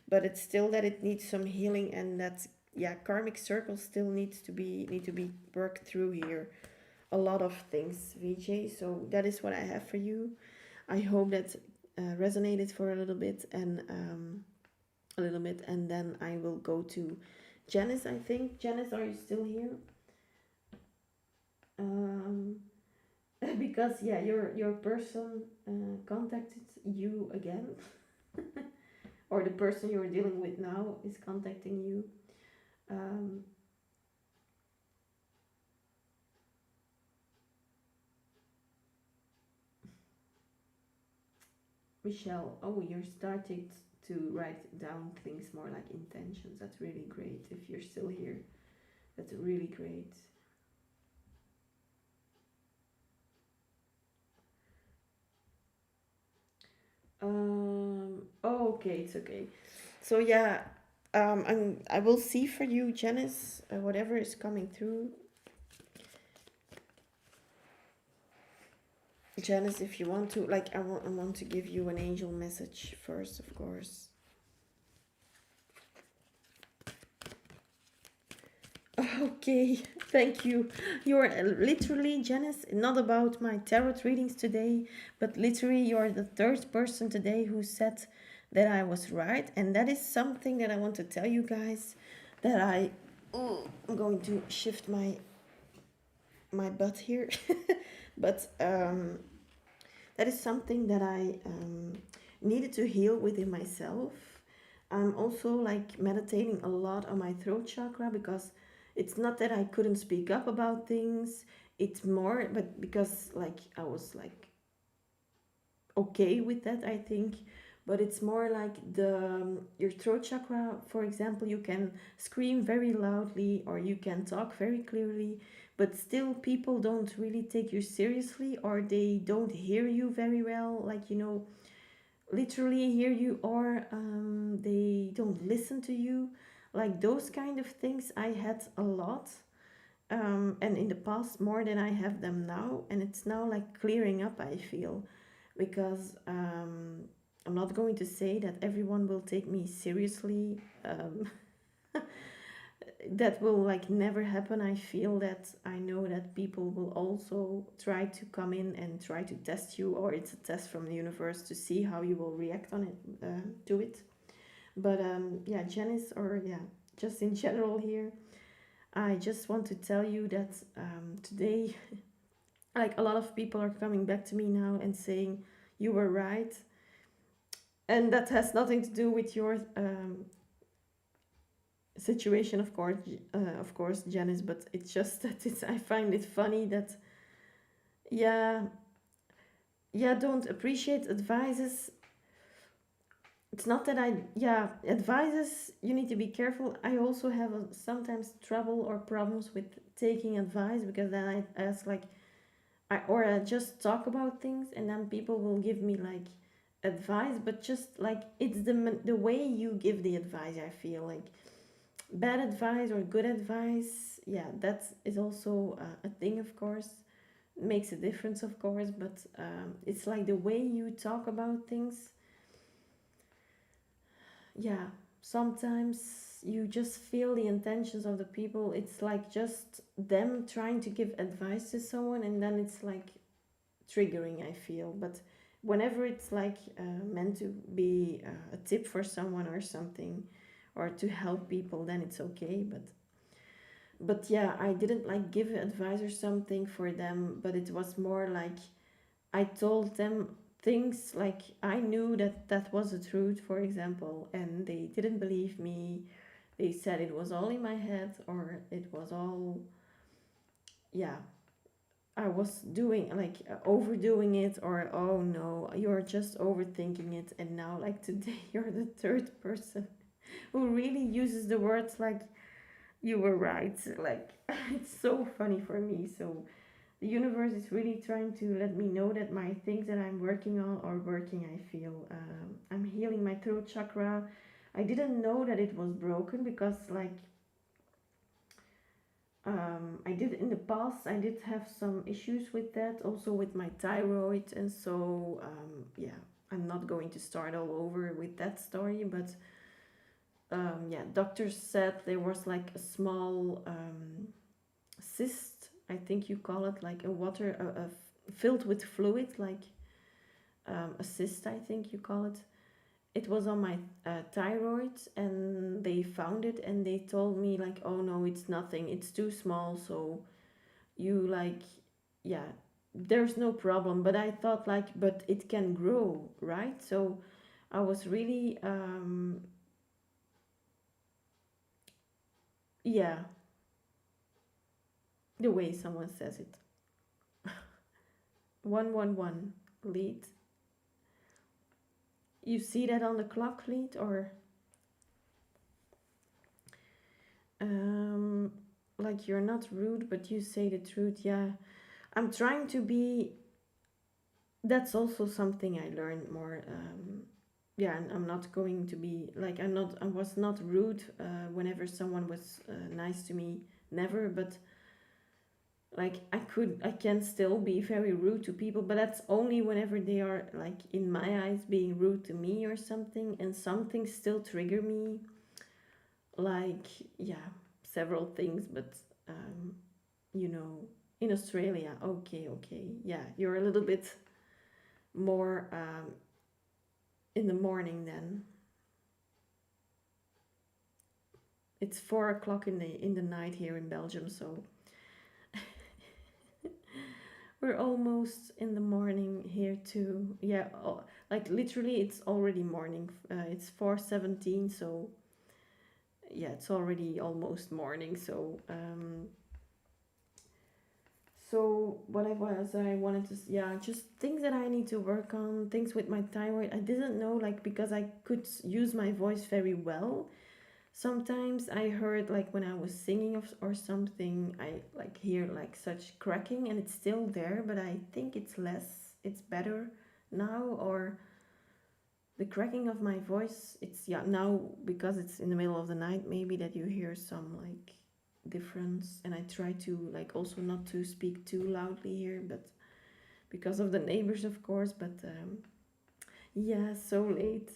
but it's still that it needs some healing, and that's, yeah, karmic circles still need to be worked through here. A lot of things, VJ. So that is what I have for you. I hope that resonated for a little bit, and then I will go to Janice. I think, Janice, are you still here? Um, because yeah, your person contacted you again, or the person you're dealing with now is contacting you. Um, Michelle, oh, you're starting to write down things more like intentions. That's really great. If you're still here, that's really great. Oh, okay, it's okay. So yeah, I will see for you, Janice, whatever is coming through. Janice, if you want to, like, I want to give you an angel message first, of course. Okay, thank you. You're literally, Janice, not about my tarot readings today, but literally, you're the third person today who said that I was right. And that is something that I want to tell you guys, that oh, I'm going to shift my butt here. But that is something that I needed to heal within myself. I'm also like meditating a lot on my throat chakra, because it's not that I couldn't speak up about things. It's more, but because like I was like okay with that, I think. But it's more like the your throat chakra, for example, you can scream very loudly or you can talk very clearly, but still people don't really take you seriously, or they don't hear you very well, like, literally here you are, they don't listen to you, like those kind of things I had a lot, and in the past more than I have them now, and it's now like clearing up, I feel, because I'm not going to say that everyone will take me seriously. That will like never happen. I feel that I know that people will also try to come in and try to test you, or it's a test from the universe to see how you will react on it, to it. But yeah, Janice, or yeah, just in general here, I just want to tell you that today, like a lot of people are coming back to me now and saying you were right, and that has nothing to do with your situation, of course, Janice. But it's just that I find it funny that, yeah, yeah, don't appreciate advices. It's not that I, yeah, advices, you need to be careful. I also have sometimes trouble or problems with taking advice, because then I ask like, I just talk about things, and then people will give me like advice, but just like it's the way you give the advice, I feel like bad advice or good advice, yeah, that is also a thing, of course, makes a difference, of course, but it's like the way you talk about things, yeah, sometimes you just feel the intentions of the people. It's like just them trying to give advice to someone, and then it's like triggering, I feel. But whenever it's like meant to be a tip for someone or something, or to help people, then it's okay. But yeah, I didn't like give advice or something for them, but it was more like I told them things like I knew that that was the truth, for example, and they didn't believe me. They said it was all in my head, or it was all, yeah, I was doing like overdoing it, or oh no, you're just overthinking it. And now, like today, you're the third person who really uses the words like you were right. Like, it's so funny for me. So, the universe is really trying to let me know that my things that I'm working on are working. I feel I'm healing my throat chakra. I didn't know that it was broken because, like, I did in the past, I did have some issues with that, also with my thyroid. And so, yeah, I'm not going to start all over with that story, but yeah, doctors said there was like a small cyst, I think you call it, like a water, filled with fluid, like a cyst, I think you call it. It was on my thyroid, and they found it, and they told me like, oh no, it's nothing, it's too small, so you like, yeah, there's no problem. But I thought like, but it can grow, right? So I was really, yeah, the way someone says it. 111 lead. You see that on the clock, lead, or um like you're not rude but you say the truth. Yeah, I'm trying to be. That's also something I learned more. Yeah, and I'm not going to be like, I was not rude whenever someone was nice to me, never. But like I can still be very rude to people, but that's only whenever they are like in my eyes being rude to me or something, and some things still trigger me, like, yeah, several things. But um you know, in Australia, okay, okay, yeah, you're a little bit more in the morning then. It's 4 o'clock in the night here in Belgium, so we're almost in the morning here too. Yeah, like literally, it's already morning. It's 4:17, so yeah, it's already almost morning. So what I wanted to, yeah, just things that I need to work on, things with my thyroid. I didn't know, like, because I could use my voice very well. Sometimes I heard like when I was singing or something, I like hear like such cracking, and it's still there, but I think it's less, it's better now. Or the cracking of my voice, it's, yeah, now because it's in the middle of the night, maybe that you hear some like difference. And I try to like also not to speak too loudly here, but because of the neighbors, of course. But yeah, so late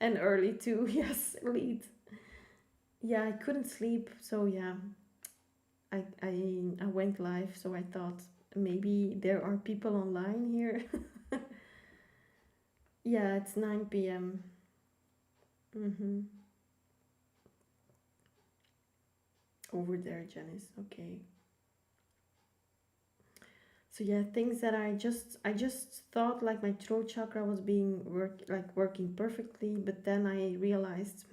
and early too. Yes, late. Yeah, I couldn't sleep, so yeah, I went live. So I thought maybe there are people online here. Yeah, it's 9 p.m. Mm-hmm. Over there, Janice. Okay. So yeah, things that I just thought like my throat chakra was being working perfectly, but then I realized,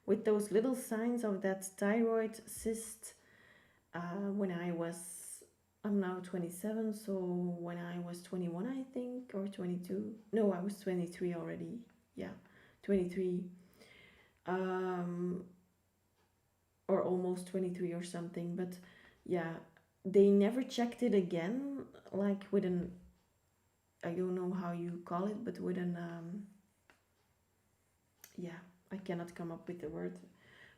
with those little signs of that thyroid cyst, when I was, I'm now 27, so when I was 21, I think, or 22. No, I was 23 already. Yeah, 23. Um, or almost 23 or something. But yeah, they never checked it again, like with an, I don't know how you call it, but with an, yeah, I cannot come up with the word,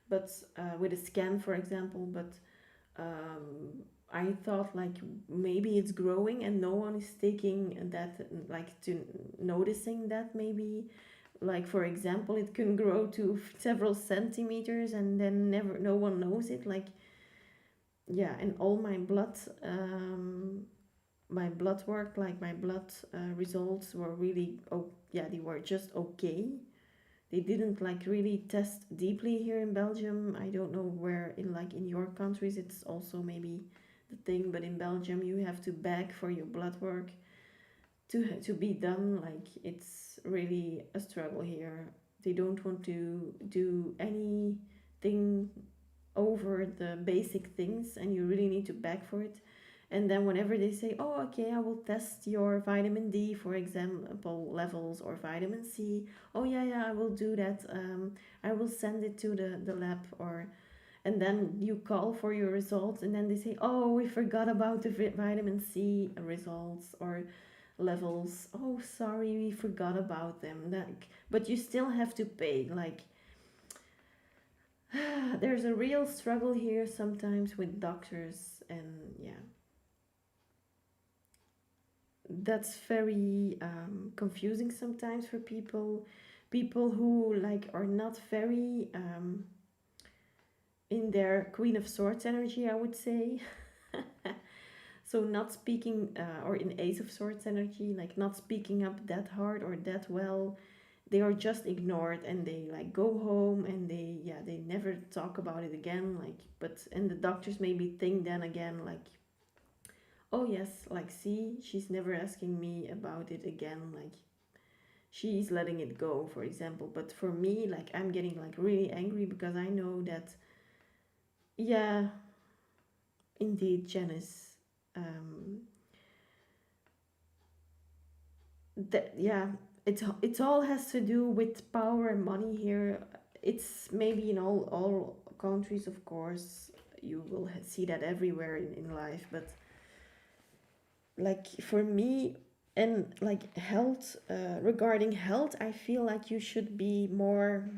but with a scan, for example. But I thought like maybe it's growing and no one is taking that, like to noticing that maybe, like for example, it can grow to several centimeters and then never, no one knows it. Like, yeah, and all my blood, my blood work, like my blood results were really, oh yeah, they were just okay. They didn't like really test deeply here in Belgium. I don't know where in like in your countries it's also maybe the thing, but in Belgium you have to beg for your blood work to be done. Like it's really a struggle here. They don't want to do anything over the basic things, and you really need to beg for it. And then whenever they say, oh okay, I will test your vitamin D, for example, levels, or vitamin C, oh yeah, yeah, I will do that. I will send it to the lab. Or and then you call for your results, and then they say, oh, we forgot about the vitamin C results or levels. Oh sorry, we forgot about them. Like, but you still have to pay. Like there's a real struggle here sometimes with doctors, and yeah, that's very confusing sometimes for people who like are not very in their Queen of Swords energy, I would say. So not speaking or in Ace of Swords energy, like not speaking up that hard or that well. They are just ignored, and they like go home, and they never talk about it again. Like, but and the doctors maybe think then again like, oh yes, like see, she's never asking me about it again. Like she's letting it go, for example. But for me, like I'm getting like really angry because I know that, yeah, indeed, Janice. Um, that yeah, it's all has to do with power and money here. It's maybe in all countries, of course. You will see that everywhere in life, but like for me, and like health, regarding health, I feel like you should be more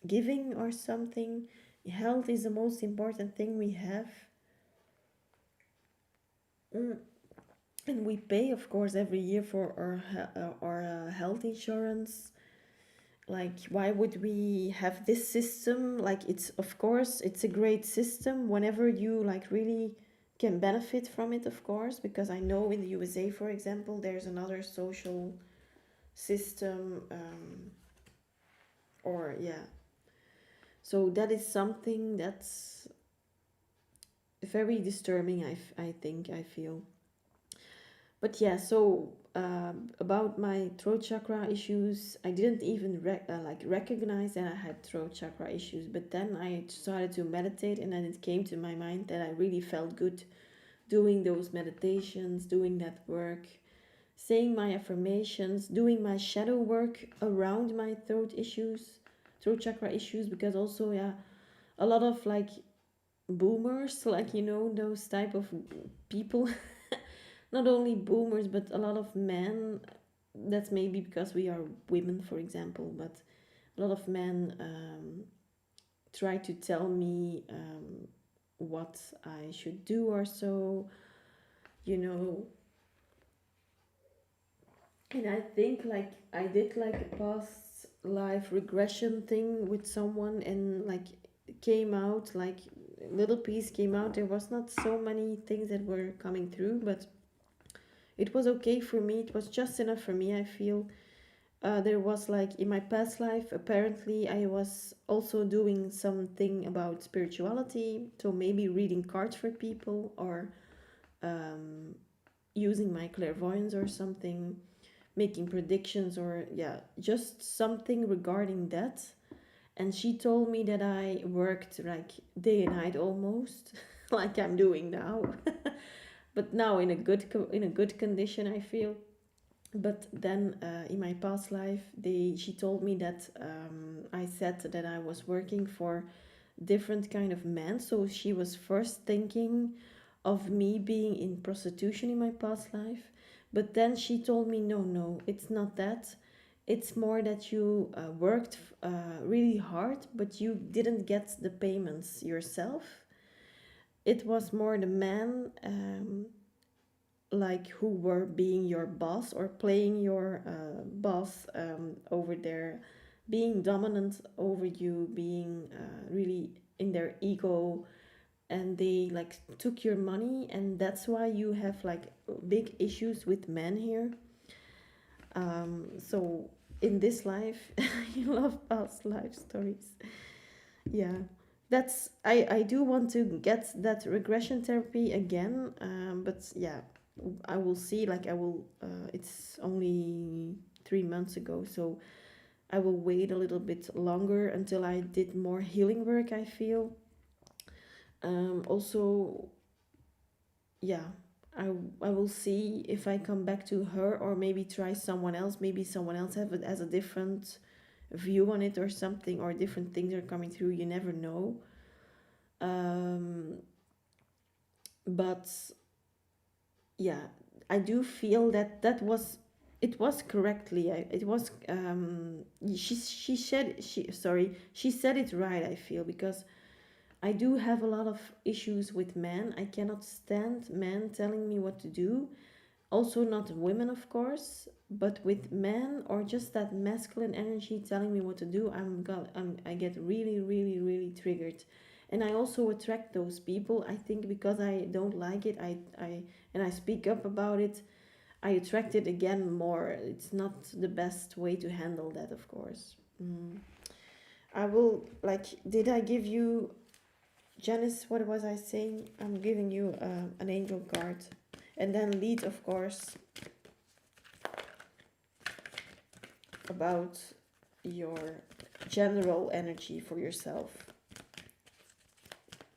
giving or something. Health is the most important thing we have. Mm. And we pay, of course, every year for our health insurance. Like, why would we have this system? Like, it's, of course, it's a great system whenever you like really can benefit from it, of course, because I know in the USA, for example, there's another social system, or yeah. So that is something that's very disturbing. I think I feel. But yeah, so about my throat chakra issues, I didn't even like recognize that I had throat chakra issues. But then I started to meditate, and then it came to my mind that I really felt good doing those meditations, doing that work, saying my affirmations, doing my shadow work around my throat chakra issues, because also, yeah, a lot of like boomers, like those type of people, not only boomers, but a lot of men. That's maybe because we are women, for example, but a lot of men try to tell me what I should do or so, you know. And I think like I did like a past life regression thing with someone, and like came out like little piece came out. There was not so many things that were coming through, but it was okay for me. It was just enough for me, I feel. There was like in my past life, apparently, I was also doing something about spirituality. So maybe reading cards for people, or um, using my clairvoyance or something, making predictions, or yeah, just something regarding that. And she told me that I worked like day and night almost, like I'm doing now. But now in a good condition, I feel. But then in my past life, she told me that I said that I was working for different kind of men. So she was first thinking of me being in prostitution in my past life, but then she told me, no, no, it's not that. It's more that you worked really hard, but you didn't get the payments yourself. It was more the men, like who were being your boss or playing your boss over there, being dominant over you, being really in their ego, and they like took your money, and that's why you have like big issues with men here. So in this life, you love past life stories. Yeah, that's I do want to get that regression therapy again. But yeah, I will see. Like I will. It's only 3 months ago, so I will wait a little bit longer until I did more healing work. I feel. Also, yeah, I I will see if I come back to her or maybe try someone else. Maybe someone else have it as a different view on it or something, or different things are coming through. You never know. Um, but yeah, I do feel that that was it was correctly. It was she said she said it right. I feel because I do have a lot of issues with men. I cannot stand men telling me what to do. Also, not women, of course, but with men or just that masculine energy telling me what to do, I get really, really, really triggered, and I also attract those people. I think because I don't like it, and I speak up about it. I attract it again more. It's not the best way to handle that, of course. I will like. Did I give you Janice? What was I saying? I'm giving you an angel card, and then lead, of course, about your general energy for yourself.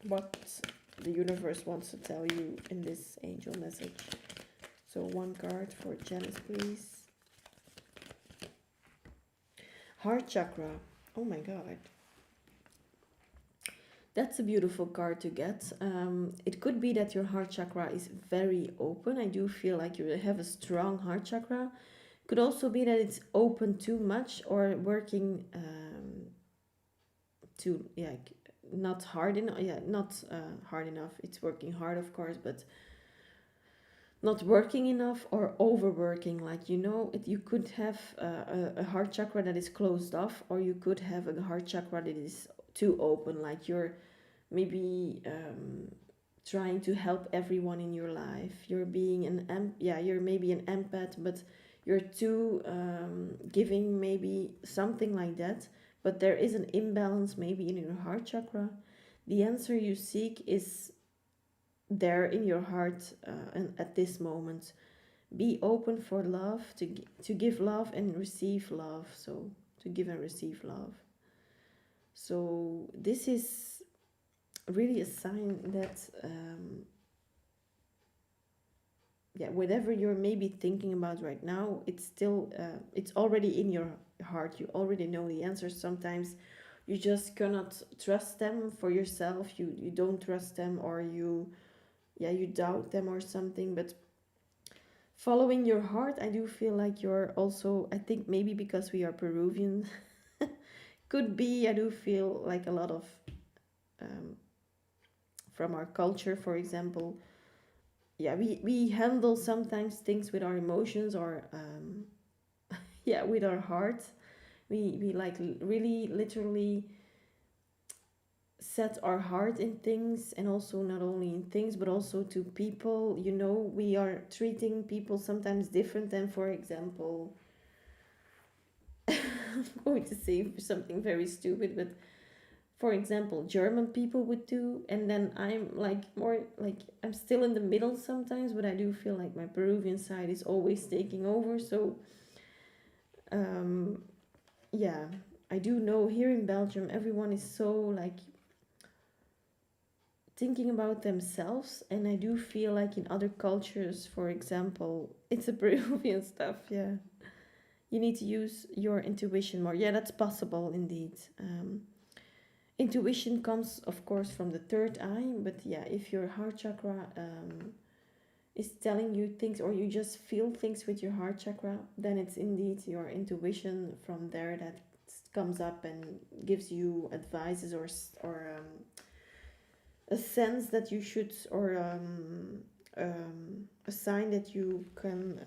What the universe wants to tell you in this angel message. So one card for Janice, please. Heart chakra. Oh my god. That's a beautiful card to get. It could be that your heart chakra is very open. I do feel like you have a strong heart chakra. Could also be that it's open too much or working too, yeah, not hard enough. Yeah, not hard enough. It's working hard, of course, but not working enough or overworking. Like you could have a heart chakra that is closed off, or you could have a heart chakra that is too open. Like you're maybe trying to help everyone in your life. You're being yeah, you're maybe an empath, but you're too giving, maybe something like that. But there is an imbalance maybe in your heart chakra. The answer you seek is there in your heart, and at this moment. Be open for love, to give love and receive love. So to give and receive love. So this is really a sign that yeah, whatever you're maybe thinking about right now, it's still it's already in your heart. You already know the answers. Sometimes you just cannot trust them for yourself. You don't trust them, or you doubt them or something. But following your heart, I do feel like you're also, I think maybe because we are Peruvian, could be, I do feel like a lot of um, from our culture, for example, yeah, we handle sometimes things with our emotions, or yeah, with our heart. We like really literally set our heart in things, and also not only in things but also to people. We are treating people sometimes different than, for example, I'm going to say something very stupid, but for example, German people would do. And then I'm like more like, I'm still in the middle sometimes, but I do feel like my Peruvian side is always taking over. So um yeah, I do know here in Belgium everyone is so like thinking about themselves, and I do feel like in other cultures, for example, it's a Peruvian stuff. Yeah, you need to use your intuition more. Yeah, that's possible indeed. Intuition comes, of course, from the third eye, but yeah, if your heart chakra is telling you things, or you just feel things with your heart chakra, then it's indeed your intuition from there that comes up and gives you advices, or a sense that you should, or a sign that you can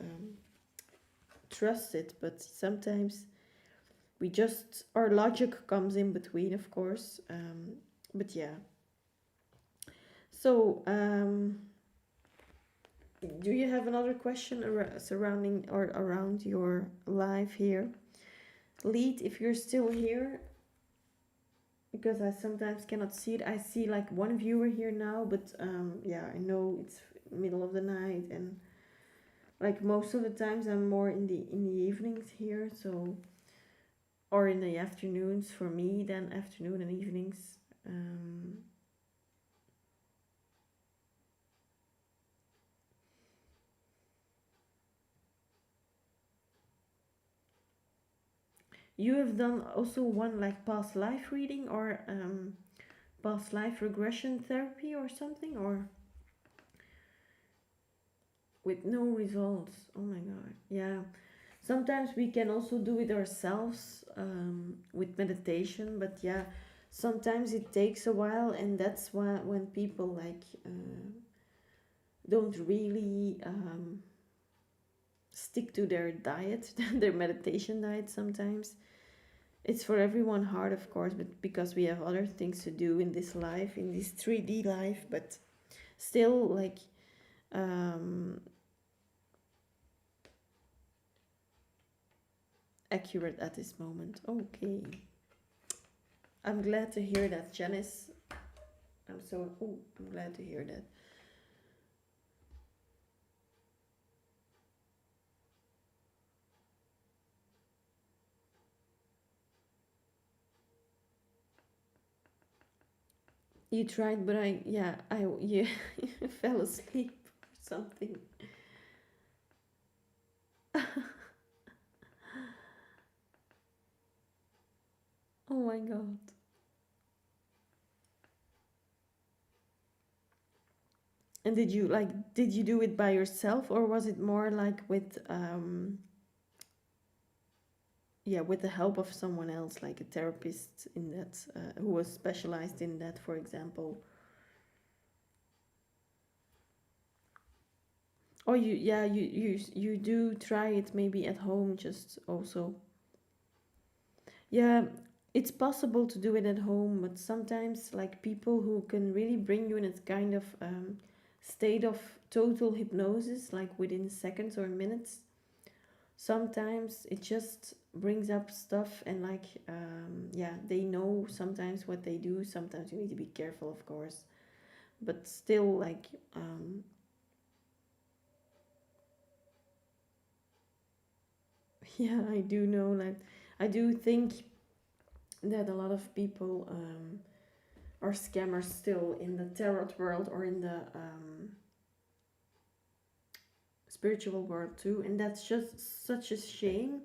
trust it. But sometimes we just, our logic comes in between, of course. But yeah, so Do you have another question surrounding or around your life here? Lead, if you're still here, because I sometimes cannot see it. I see like one viewer here now, but yeah, I know it's middle of the night, and like most of the times I'm more in the evenings here, so or in the afternoons for me, then afternoon and evenings. Um, you have done also one like past life reading or past life regression therapy or something, or with no results. Oh my god. Yeah. Sometimes we can also do it ourselves with meditation, but yeah, sometimes it takes a while, and that's why when people like don't really stick to their diet, their meditation diet, sometimes it's for everyone hard, of course, but because we have other things to do in this life, in this 3D life, but still like um, accurate at this moment. Okay, I'm glad to hear that, Janice. I'm glad to hear that. You tried, but you fell asleep or something. Oh my god. And did you do it by yourself, or was it more like with yeah, with the help of someone else, like a therapist in that who was specialized in that, for example? Or you do try it maybe at home just also. Yeah, it's possible to do it at home, but sometimes like people who can really bring you in a kind of state of total hypnosis, like within seconds or minutes. Sometimes it just brings up stuff, and like yeah, they know sometimes what they do. Sometimes you need to be careful, of course, but still like yeah, I do know, like I do think that a lot of people are scammers still in the tarot world or in the spiritual world too, and that's just such a shame.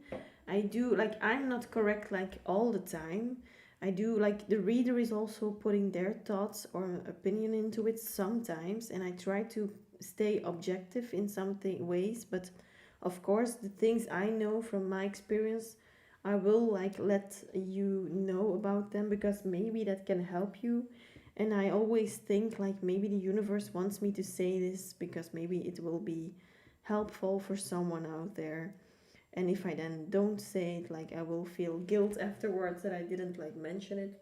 I do like I'm not correct like all the time. I do like the reader is also putting their thoughts or opinion into it sometimes, and I try to stay objective in some ways, but of course the things I know from my experience, I will like let you know about them because maybe that can help you. And I always think like maybe the universe wants me to say this because maybe it will be helpful for someone out there. And if I then don't say it, like I will feel guilt afterwards that I didn't like mention it.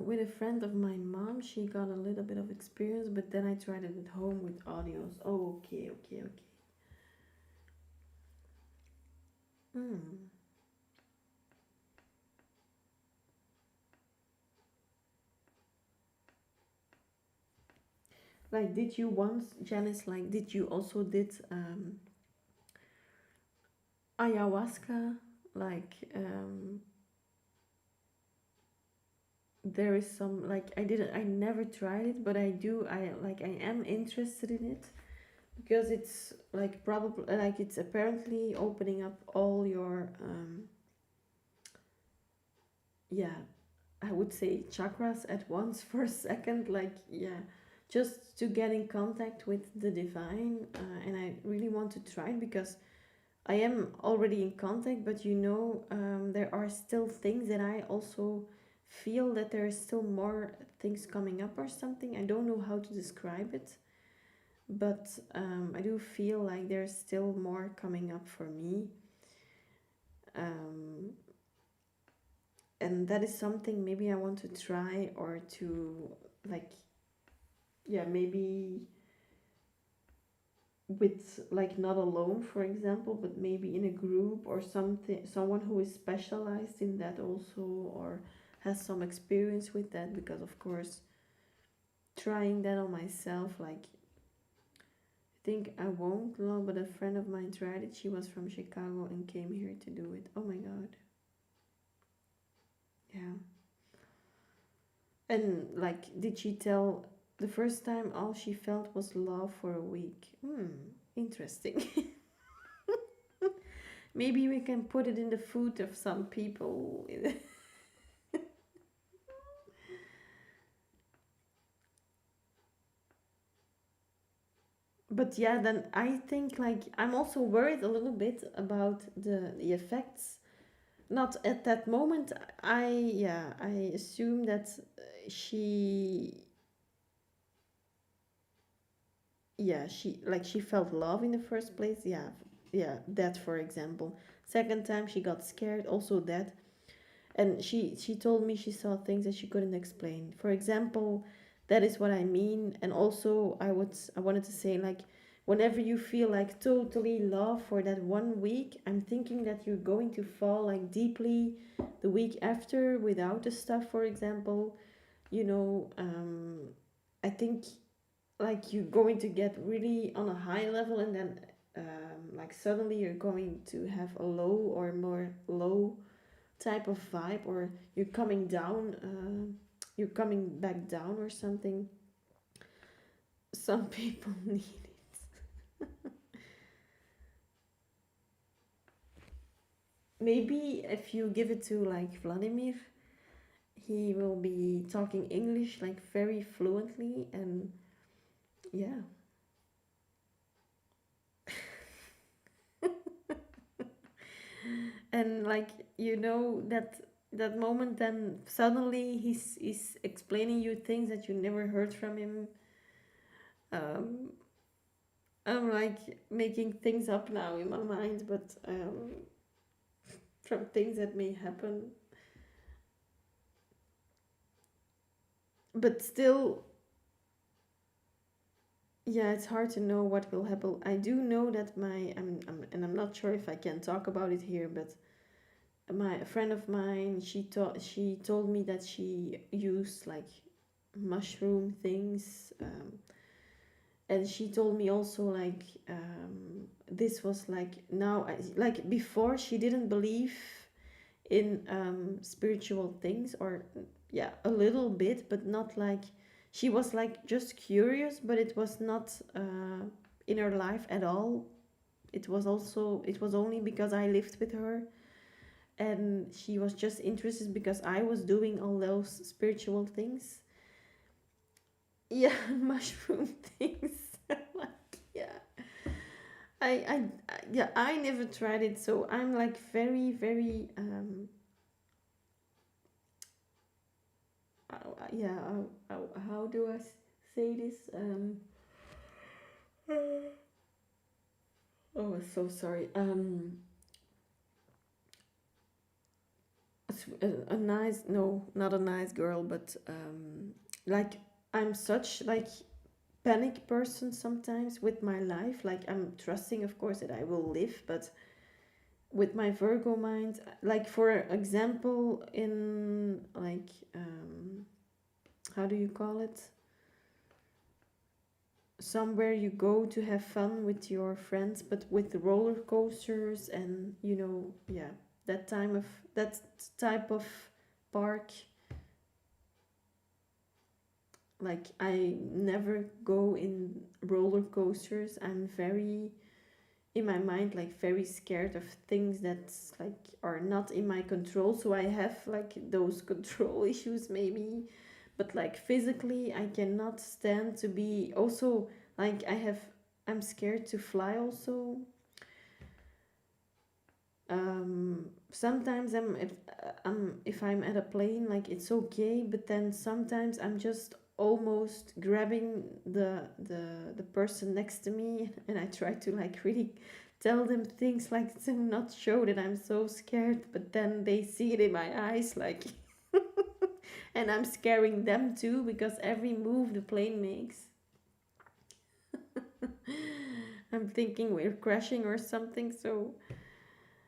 With a friend of my mom, she got a little bit of experience, but then I tried it at home with audios. Oh, okay, okay, okay. Hmm. Like, did you once, Janice? Like, did you also did ayahuasca? Like, there is some like I never tried it, but I do. I am interested in it because it's like probably like it's apparently opening up all your yeah, I would say chakras at once for a second, like yeah, just to get in contact with the divine. And I really want to try it because I am already in contact, but there are still things that I also feel that there is still more things coming up or something. I don't know how to describe it, but I do feel like there's still more coming up for me. Um, and that is something maybe I want to try, or to, like, yeah, maybe with, like, not alone, for example, but maybe in a group or something, someone who is specialized in that also, or has some experience with that, because of course trying that on myself, like, I think I won't know, but a friend of mine tried it. She was from Chicago and came here to do it. Oh my god. Yeah. And, like, did she tell the first time all she felt was love for a week? Interesting. Maybe we can put it in the food of some people. But yeah, then I think, like, I'm also worried a little bit about the effects. Not at that moment. I assume that she, she, like, she felt love in the first place. Yeah, yeah, that, for example. Second time she got scared, also that. And she told me she saw things that she couldn't explain, for example. That is what I mean. And also I wanted to say, like, whenever you feel like totally love for that 1 week, I'm thinking that you're going to fall, like, deeply the week after without the stuff, for example. you know um I think, like, you're going to get really on a high level, and then, like, suddenly you're going to have a low or more low type of vibe, or you're coming down, you're coming back down or something. Some people need it. Maybe if you give it to, like, Vladimir, he will be talking English, like, very fluently. And yeah. And, like, that moment, then suddenly he's explaining you things that you never heard from him. um I'm, like, making things up now in my mind, but from things that may happen. But still, yeah, it's hard to know what will happen. I do know that and I'm not sure if I can talk about it here, but my a friend of mine, she told me that she used, like, mushroom things, and she told me also, like, this was, like, now, like, before she didn't believe in spiritual things, or, yeah, a little bit, but not, like, she was, like, just curious, but it was not in her life at all. It was only because I lived with her, and she was just interested because I was doing all those spiritual things. Yeah, mushroom things. Like, yeah. Yeah, I never tried it, so I'm, like, very, very, yeah, how do I say this? Oh, so sorry. A nice, no, not a nice girl, but, like, I'm such, like, panic person sometimes with my life. Like, I'm trusting, of course, that I will live, but with my Virgo mind, like, for example, in, like, how do you call it? Somewhere you go to have fun with your friends, but with the roller coasters, and, yeah, that time of that type of park. Like, I never go in roller coasters. I'm very, in my mind, like, very scared of things that, like, are not in my control. So I have, like, those control issues, maybe. But, like, physically I cannot stand to be also, like, I'm scared to fly also. Sometimes if I'm at a plane, like, it's okay, but then sometimes I'm just almost grabbing the person next to me, and I try to, like, really tell them things like to not show that I'm so scared, but then they see it in my eyes, like, and I'm scaring them too because every move the plane makes, I'm thinking we're crashing or something. So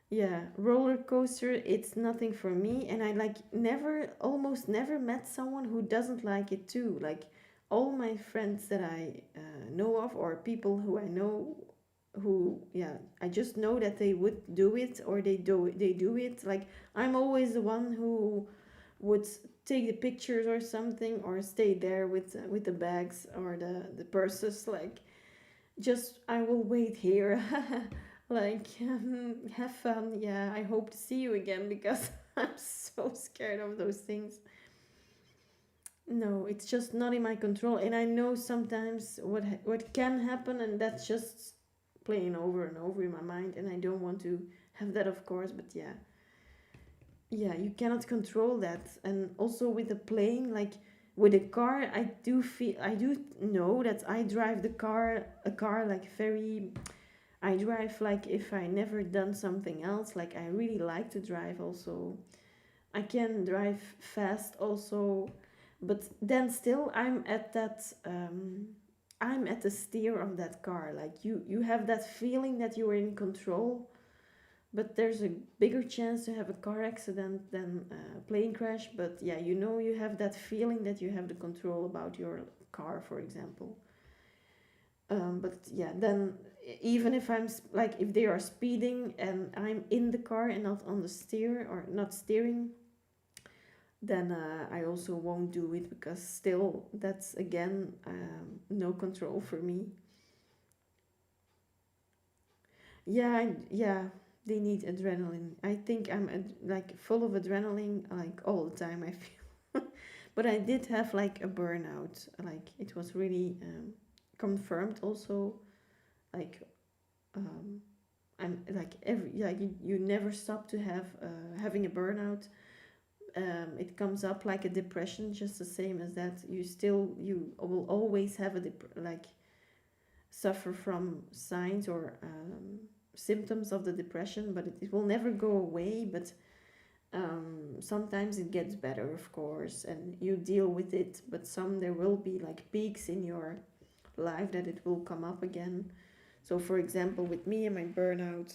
yeah, roller coaster, it's nothing for me. And I like never, almost never met someone who doesn't like it too. Like all my friends that I know of, or people who I know who, yeah, I just know that they would do it, or they do it. Like I'm always the one who would take the pictures or something, or stay there with the bags or the purses. Like just I will wait here. Like have fun. Yeah, I hope to see you again because I'm so scared of those things. No, it's just not in my control, and I know sometimes what can happen, and that's just playing over and over in my mind, and I don't want to have that, of course. But yeah, yeah, you cannot control that. And also with the plane, like with a car, I do know that I drive a car like very, I drive like if I never done something else. Like I really like to drive also. I can drive fast also, but then still I'm at the steer of that car. Like you have that feeling that you are in control, but there's a bigger chance to have a car accident than a plane crash. But yeah, you know, you have that feeling that you have the control about your car, for example. But yeah, then even if like if they are speeding and I'm in the car and not on the steer or not steering, then I also won't do it because still that's again no control for me. Yeah, they need adrenaline. I think I'm like full of adrenaline like all the time. I feel, but I did have like a burnout. Like it was really confirmed also. Like um, I'm like every like you never stop to have having a burnout. It comes up like a depression, just the same as that. You will always have like suffer from signs or symptoms of the depression, but it will never go away. But sometimes it gets better, of course, and you deal with it. But some there will be like peaks in your life that it will come up again. So, for example, with me and my burnout,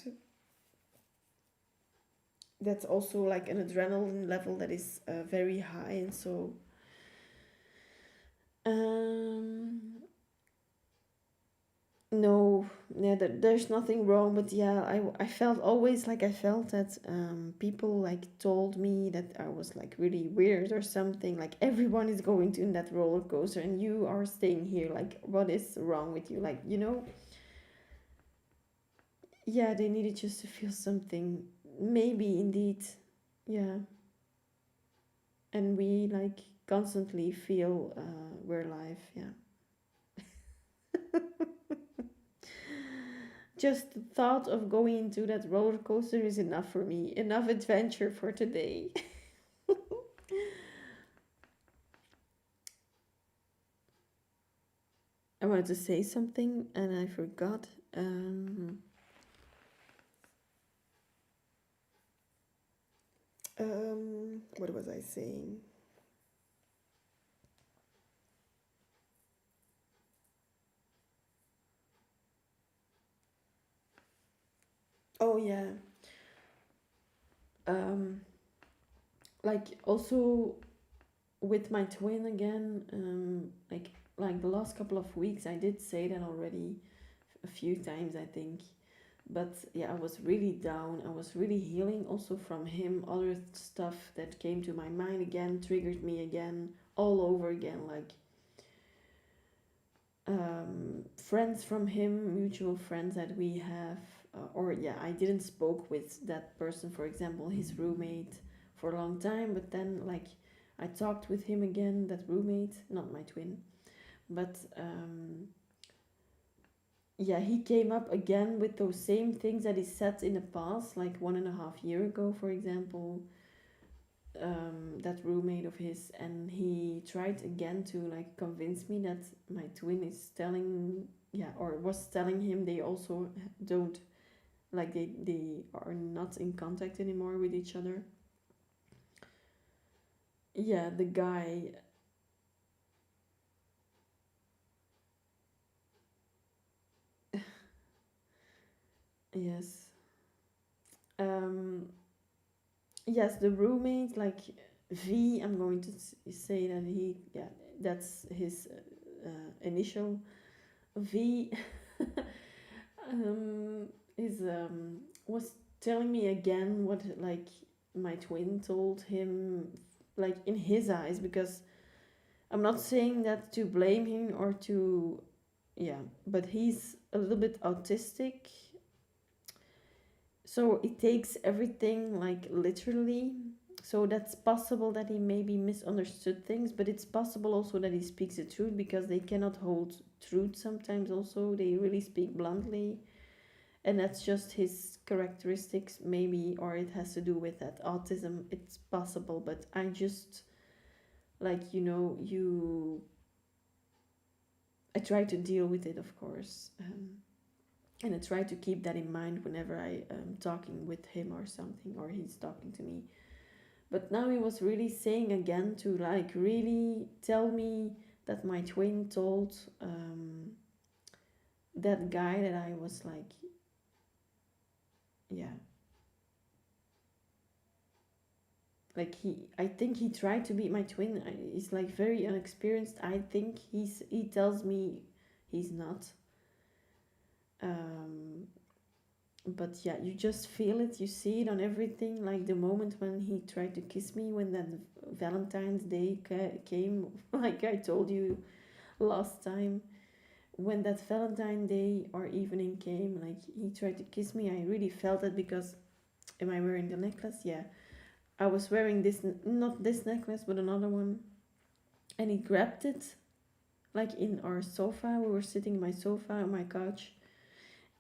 that's also like an adrenaline level that is very high, and so um, no, yeah, there's nothing wrong, but yeah, I felt always like I felt that people like told me that I was like really weird or something. Like everyone is going to in that roller coaster, and you are staying here. Like, what is wrong with you? Like, you know, yeah, they needed just to feel something. Maybe indeed, yeah, and we like constantly feel we're alive. Yeah. Just the thought of going into that roller coaster is enough for me. Enough adventure for today. I wanted to say something and I forgot. What was I saying? Oh yeah. Um, like also with my twin again. Like the last couple of weeks, I did say that already a few times, I think. But yeah, I was really down. I was really healing also from him. Other stuff that came to my mind again triggered me again, all over again. Like friends from him, mutual friends that we have, or yeah, I didn't spoke with that person, for example, his roommate, for a long time. But then like I talked with him again, that roommate, not my twin, but yeah, he came up again with those same things that he said in the past, like 1.5 years ago, for example. That roommate of his, and he tried again to like convince me that my twin is telling, yeah, or was telling him they also don't like they are not in contact anymore with each other. Yeah, the guy. Yes. um yes, the roommate, like V, I'm going to say that he, yeah, that's his initial, V. um is was telling me again what, like, my twin told him, like, in his eyes, because I'm not saying that to blame him or to, yeah, but he's a little bit autistic, so it takes everything like literally. So that's possible that he maybe misunderstood things, but it's possible also that he speaks the truth, because they cannot hold truth sometimes. Also, they really speak bluntly, and that's just his characteristics, maybe, or it has to do with that autism. It's possible, but I just, like, I try to deal with it, of course. And I try to keep that in mind whenever I am talking with him or something, or he's talking to me. But now he was really saying again to, like, really tell me that my twin told that guy that I was like, yeah, like, I think he tried to beat my twin. He's like very inexperienced. I think he tells me he's not. Um, but yeah, you just feel it, you see it on everything, like the moment when he tried to kiss me, when that Valentine's Day came, like I told you last time, when that Valentine Day or evening came, like he tried to kiss me, I really felt it, because am I wearing the necklace? Yeah, I was wearing this, not this necklace but another one, and he grabbed it, like in our sofa, we were sitting in my sofa on my couch,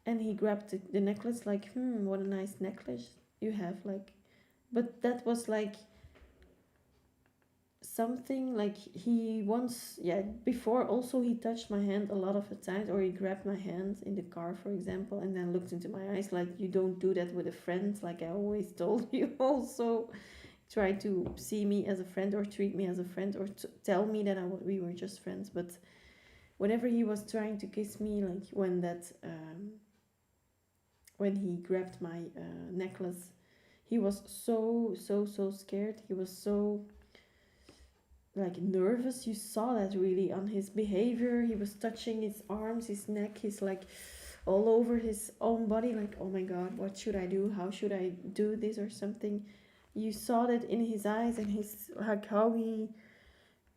and he grabbed the necklace, like, what a nice necklace you have, like. But that was like something, like, he once, yeah, before also he touched my hand a lot of the times, or he grabbed my hand in the car, for example, and then looked into my eyes, like, you don't do that with a friend, like I always told you. Also try to see me as a friend, or treat me as a friend, or tell me that we were just friends. But whenever he was trying to kiss me, like when he grabbed my necklace, he was so scared. He was so, like, nervous. You saw that really on his behavior. He was touching his arms, his neck, his, like, all over his own body, like, oh my god, what should I do, how should I do this or something. You saw that in his eyes, and his, like, how he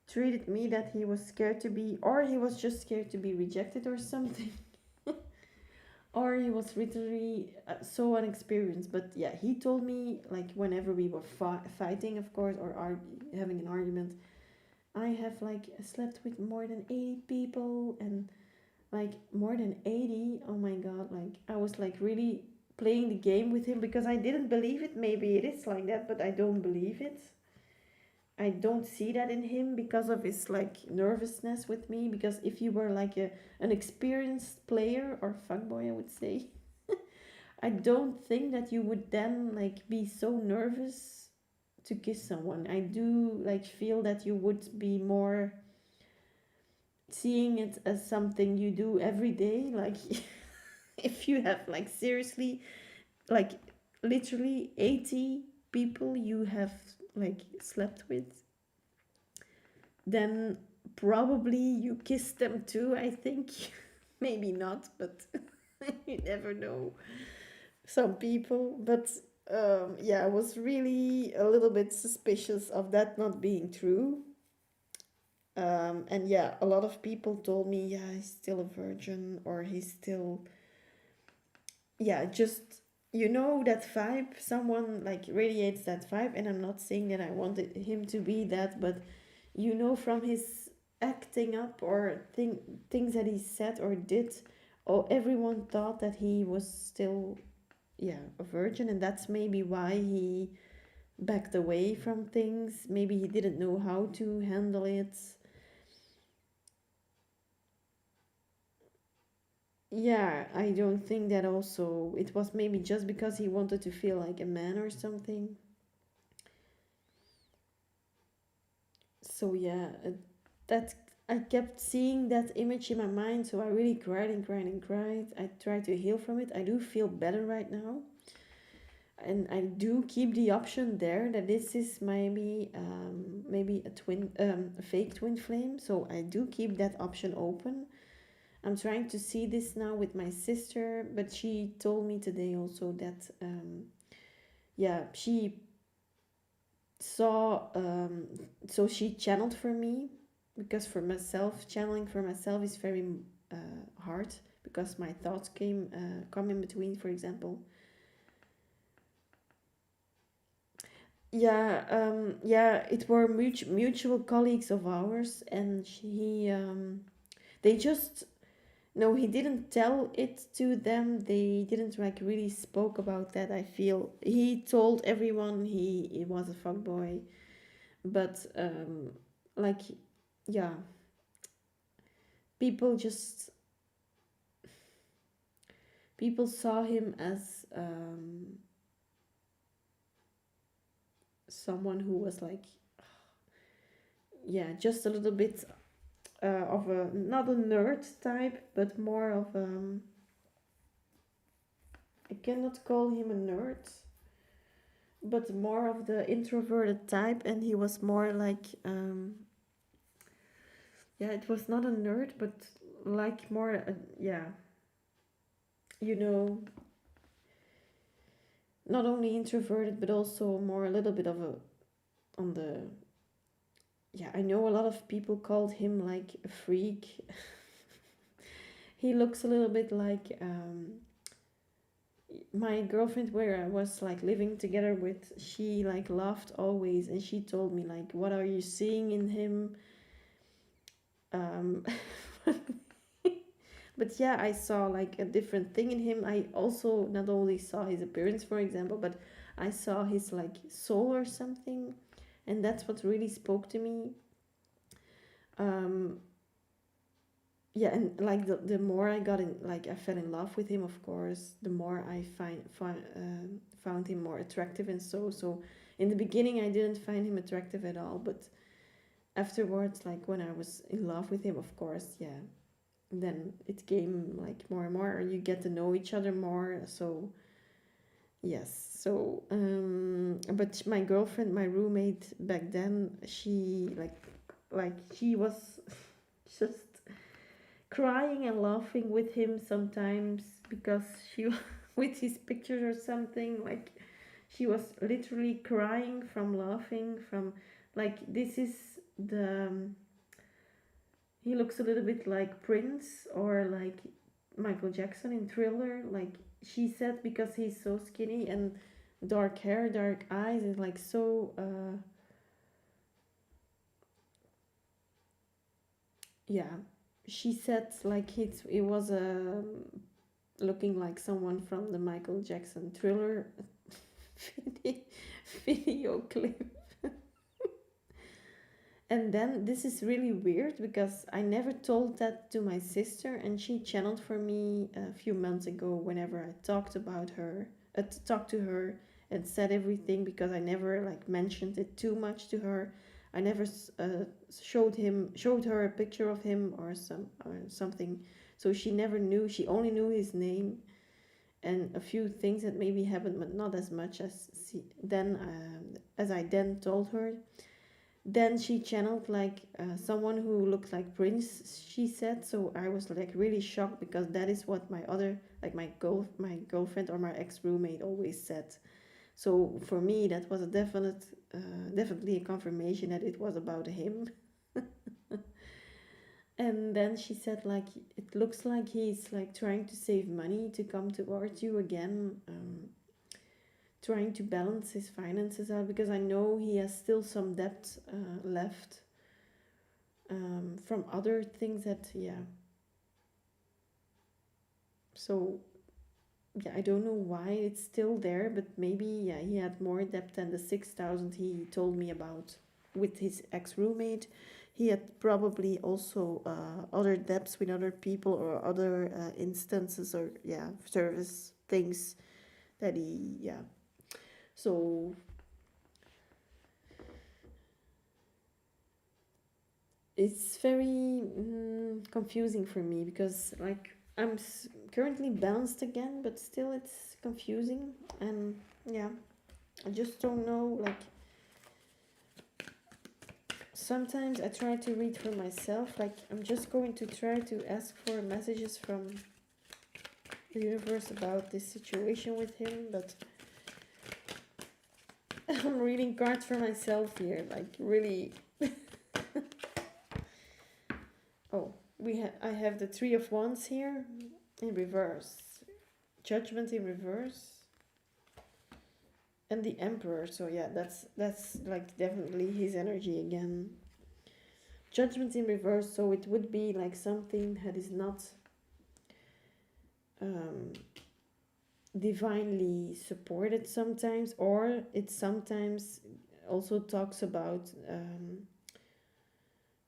treated me, that he was scared to be, or he was just scared to be rejected or something. Or he was literally so unexperienced. But yeah, he told me, like, whenever we were fighting, of course, or having an argument, I have, like, slept with more than 80 people, and, like, more than 80. Oh my god, like, I was, like, really playing the game with him, because I didn't believe it. Maybe it is like that, but I don't believe it. I don't see that in him, because of his, like, nervousness with me. Because if you were like an experienced player or fuckboy, I would say, I don't think that you would then, like, be so nervous to kiss someone. I do, like, feel that you would be more seeing it as something you do every day. Like, if you have, like, seriously, like, literally 80 people you have, like, slept with, then probably you kiss them too, I think. Maybe not, but you never know. Some people. But yeah, I was really a little bit suspicious of that not being true. And yeah, a lot of people told me, yeah, he's still a virgin, or he's still, yeah, just, that vibe. Someone, like, radiates that vibe, and I'm not saying that I wanted him to be that, but from his acting up, or things that he said or did, or everyone thought that he was still, yeah, a virgin, and that's maybe why he backed away from things. Maybe he didn't know how to handle it. yeah, I don't think that also it was maybe just because he wanted to feel like a man or something. So yeah, that I kept seeing that image in my mind, so I really cried and cried and cried. I tried to heal from it. I do feel better right now, and I do keep the option there that this is maybe a fake twin flame. So I do keep that option open. I'm trying to see this now with my sister, but she told me today also that yeah, she saw so she channeled for me, because for myself channeling for myself is very hard, because my thoughts come in between, for example. Yeah, yeah, it were mutual colleagues of ours, and they just, no, he didn't tell it to them. They didn't like really spoke about that. I feel he told everyone he was a fuckboy, but like, yeah, people just people saw him as someone who was like, yeah, just a little bit of a, not a nerd type, but more of I cannot call him a nerd, but more of the introverted type, and he was more like yeah, it was not a nerd, but like more yeah, you know, not only introverted but also more a little bit of a on the, yeah, I know a lot of people called him like a freak. He looks a little bit like my girlfriend where I was like living together with. She like laughed always, and she told me like, what are you seeing in him? um but yeah, I saw like a different thing in him. I also not only saw his appearance, for example, but I saw his like soul or something, and that's what really spoke to me. um yeah, and like the more I got in, like I fell in love with him, of course, the more I found him more attractive, and so in the beginning I didn't find him attractive at all, but afterwards, like when I was in love with him, of course, yeah, then it came like more and more, you get to know each other more. So yes, so but my girlfriend, my roommate back then, she like she was just crying and laughing with him sometimes, because she with his pictures or something, like she was literally crying from laughing from, like, this is the he looks a little bit like Prince or like Michael Jackson in Thriller, like she said, because he's so skinny and dark hair, dark eyes, and like so yeah, she said like it was looking like someone from the Michael Jackson Thriller video clip. And then this is really weird, because I never told that to my sister, and she channeled for me a few months ago whenever I talked to her and said everything, because I never like mentioned it too much to her. I never showed her a picture of him or something, so she never knew. She only knew his name and a few things that maybe happened, but not as much as I then told her. Then she channeled like someone who looked like Prince, she said. So I was like really shocked, because that is what my other, like my girlfriend or my ex roommate always said. So for me, that was a definitely a confirmation that it was about him. And then she said like, it looks like he's like trying to save money to come towards you again, trying to balance his finances out, because I know he has still some debt left from other things that, yeah. So yeah, I don't know why it's still there, but maybe, yeah, he had more debt than the 6,000 he told me about with his ex roommate. he had probably also other debts with other people or other instances or yeah service things that he yeah. So it's very confusing for me because like currently balanced again, but still it's confusing and yeah, I just don't know. Like sometimes I try to read for myself. Like I'm just going to try to ask for messages from the universe about this situation with him, but I'm reading cards for myself here. Like really. Oh, I have the Three of Wands here in reverse, Judgment in reverse, and the Emperor. So yeah, that's like definitely his energy again. Judgment in reverse. So it would be like something that is not um, divinely supported sometimes, or it sometimes also talks about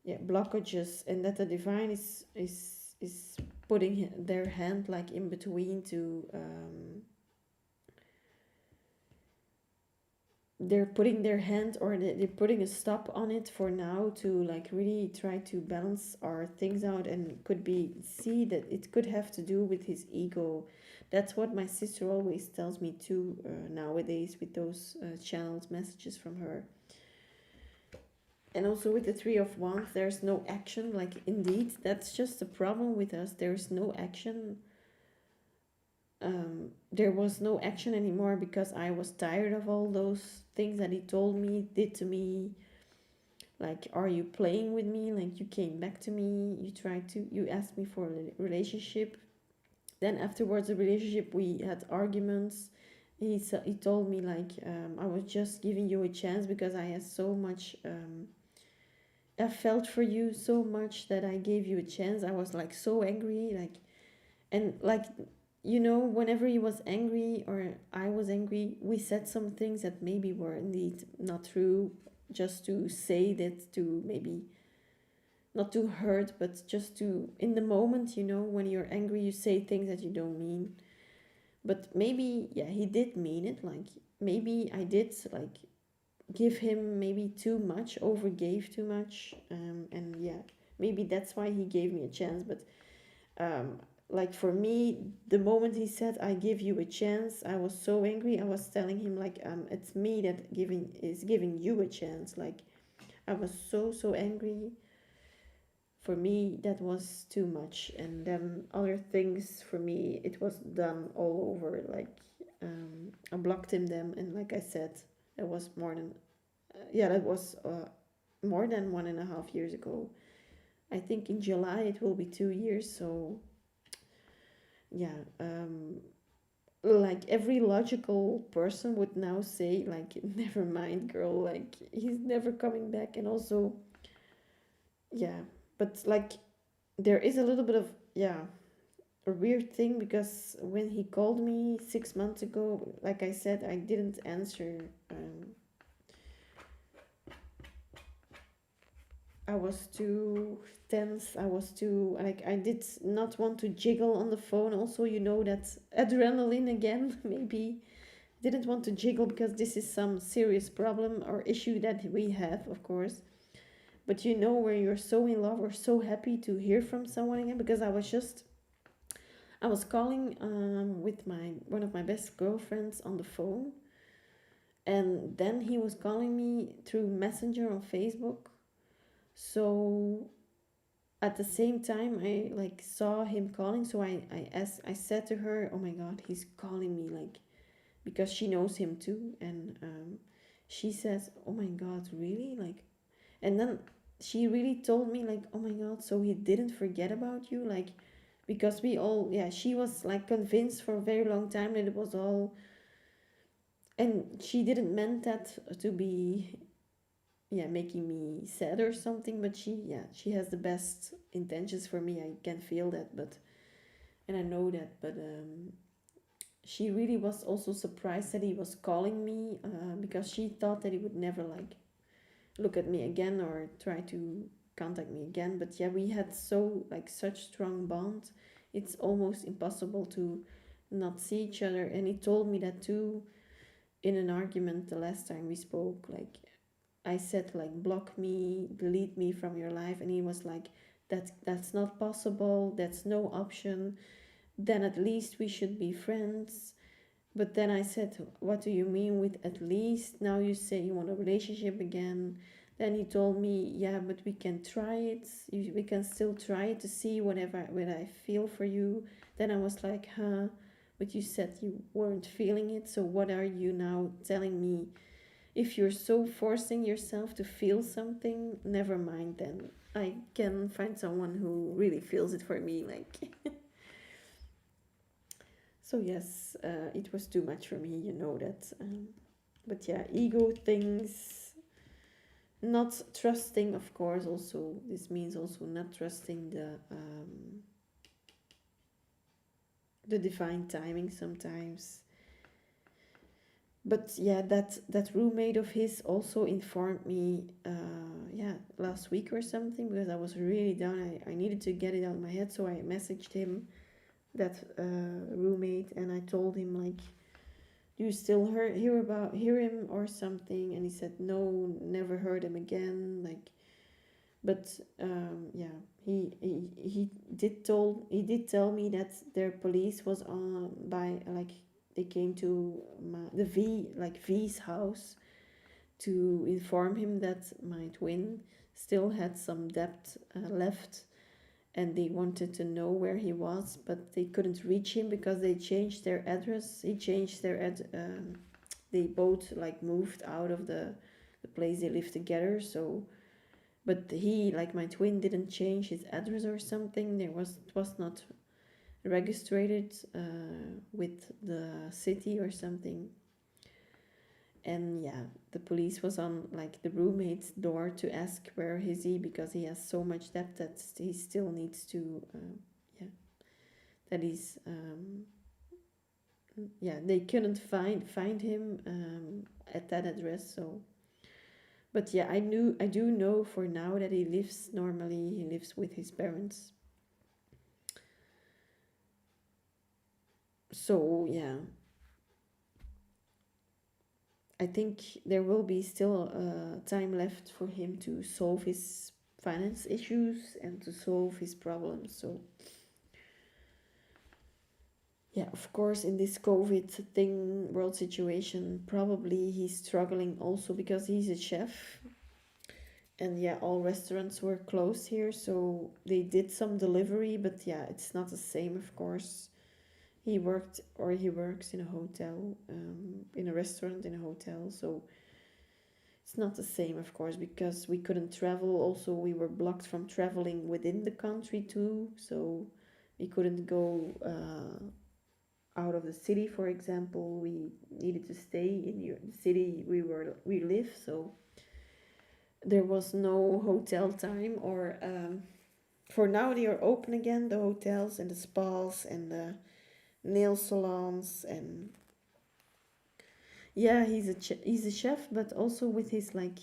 yeah blockages, and that the divine is putting their hand like in between to they're putting their hand or they're putting a stop on it for now to like really try to balance our things out, and could be see that it could have to do with his ego. That's what my sister always tells me too nowadays with those channeled messages from her. And also with the Three of Wands, there's no action. Like indeed, that's just the problem with us. There's no action. There was no action anymore because I was tired of all those things that he told me, did to me. Like, are you playing with me? Like, you came back to me, you asked me for a relationship. Then afterwards, the relationship, we had arguments. He told me like I was just giving you a chance because I had so much. I felt for you so much that I gave you a chance. I was like so angry, like and like whenever he was angry or I was angry, we said some things that maybe were indeed not true, just to say that, to maybe not to hurt, but just to in the moment, when you're angry you say things that you don't mean. But maybe yeah, he did mean it. Like maybe I did like give him maybe too much, overgave too much, and yeah, maybe that's why he gave me a chance. But um, like for me, the moment he said I give you a chance, I was so angry. I was telling him like it's me that giving you a chance. Like I was so angry. For me that was too much, and then other things for me it was done all over. Like I blocked him them, and like I said, it was more than yeah, that was more than 1.5 years ago. I think in July it will be 2 years. So yeah, like every logical person would now say like never mind girl, like he's never coming back. And also yeah, but like there is a little bit of yeah a weird thing, because when he called me 6 months ago, like I said, I didn't answer. I was too tense. I was too like I did not want to jiggle on the phone. Also, that adrenaline again. Maybe didn't want to jiggle because this is some serious problem or issue that we have, of course. But where you're so in love or so happy to hear from someone again. Because I was calling with my one of my best girlfriends on the phone, and then he was calling me through Messenger on Facebook. So at the same time I like saw him calling, so I said to her, oh my god, he's calling me, like because she knows him too. And she says, oh my god, really? Like, and then she really told me like, oh my god, so he didn't forget about you? Like, because we all yeah, she was like convinced for a very long time that it was all, and she didn't meant that to be yeah making me sad or something, but she has the best intentions for me. I can feel that, but and I know that. But she really was also surprised that he was calling me, because she thought that he would never like look at me again or try to contact me again. But yeah, we had so like such strong bond. It's almost impossible to not see each other. And he told me that too in an argument the last time we spoke. Like I said, like block me, delete me from your life, and he was like, that's not possible. That's no option. Then at least we should be friends. But then I said, what do you mean with at least? Now you say you want a relationship again. Then he told me, yeah, but we can try it. We can still try it to see whatever what I feel for you. Then I was like, huh? But you said you weren't feeling it. So what are you now telling me? If you're so forcing yourself to feel something, never mind then. I can find someone who really feels it for me. Like, so yes, it was too much for me, you know that. But yeah, ego things, not trusting, of course. Also, this means also not trusting the divine timing sometimes. But yeah, that roommate of his also informed me, yeah, last week or something, because I was really down. I needed to get it out of my head, so I messaged him, that roommate, and I told him like, do you still hear him or something? And he said no, never heard him again. Like, but yeah, he did tell me that their police was on by, like, they came to the V's house to inform him that my twin still had some debt left, and they wanted to know where he was, but they couldn't reach him because they changed their address. He changed their they both like moved out of the place they lived together. So, but he, like my twin, didn't change his address or something. It was not registered with the city or something. And yeah, the police was on like the roommate's door to ask where is he, because he has so much debt that he still needs to yeah, that he's yeah, they couldn't find him at that address. So, but yeah, I do know for now that he lives normally. He lives with his parents. So yeah, I think there will be still time left for him to solve his finance issues and to solve his problems. So yeah, of course, in this COVID thing, world situation, probably he's struggling also because he's a chef. And yeah, all restaurants were closed here, so they did some delivery, but yeah, it's not the same, of course. He works in a hotel, in a restaurant, in a hotel, so it's not the same, of course, because we couldn't travel. Also, we were blocked from traveling within the country too, so we couldn't go out of the city, for example. We needed to stay in the city we live, so there was no hotel time. Or for now they are open again, the hotels and the spas and the nail salons. And yeah, he's a chef, but also with his like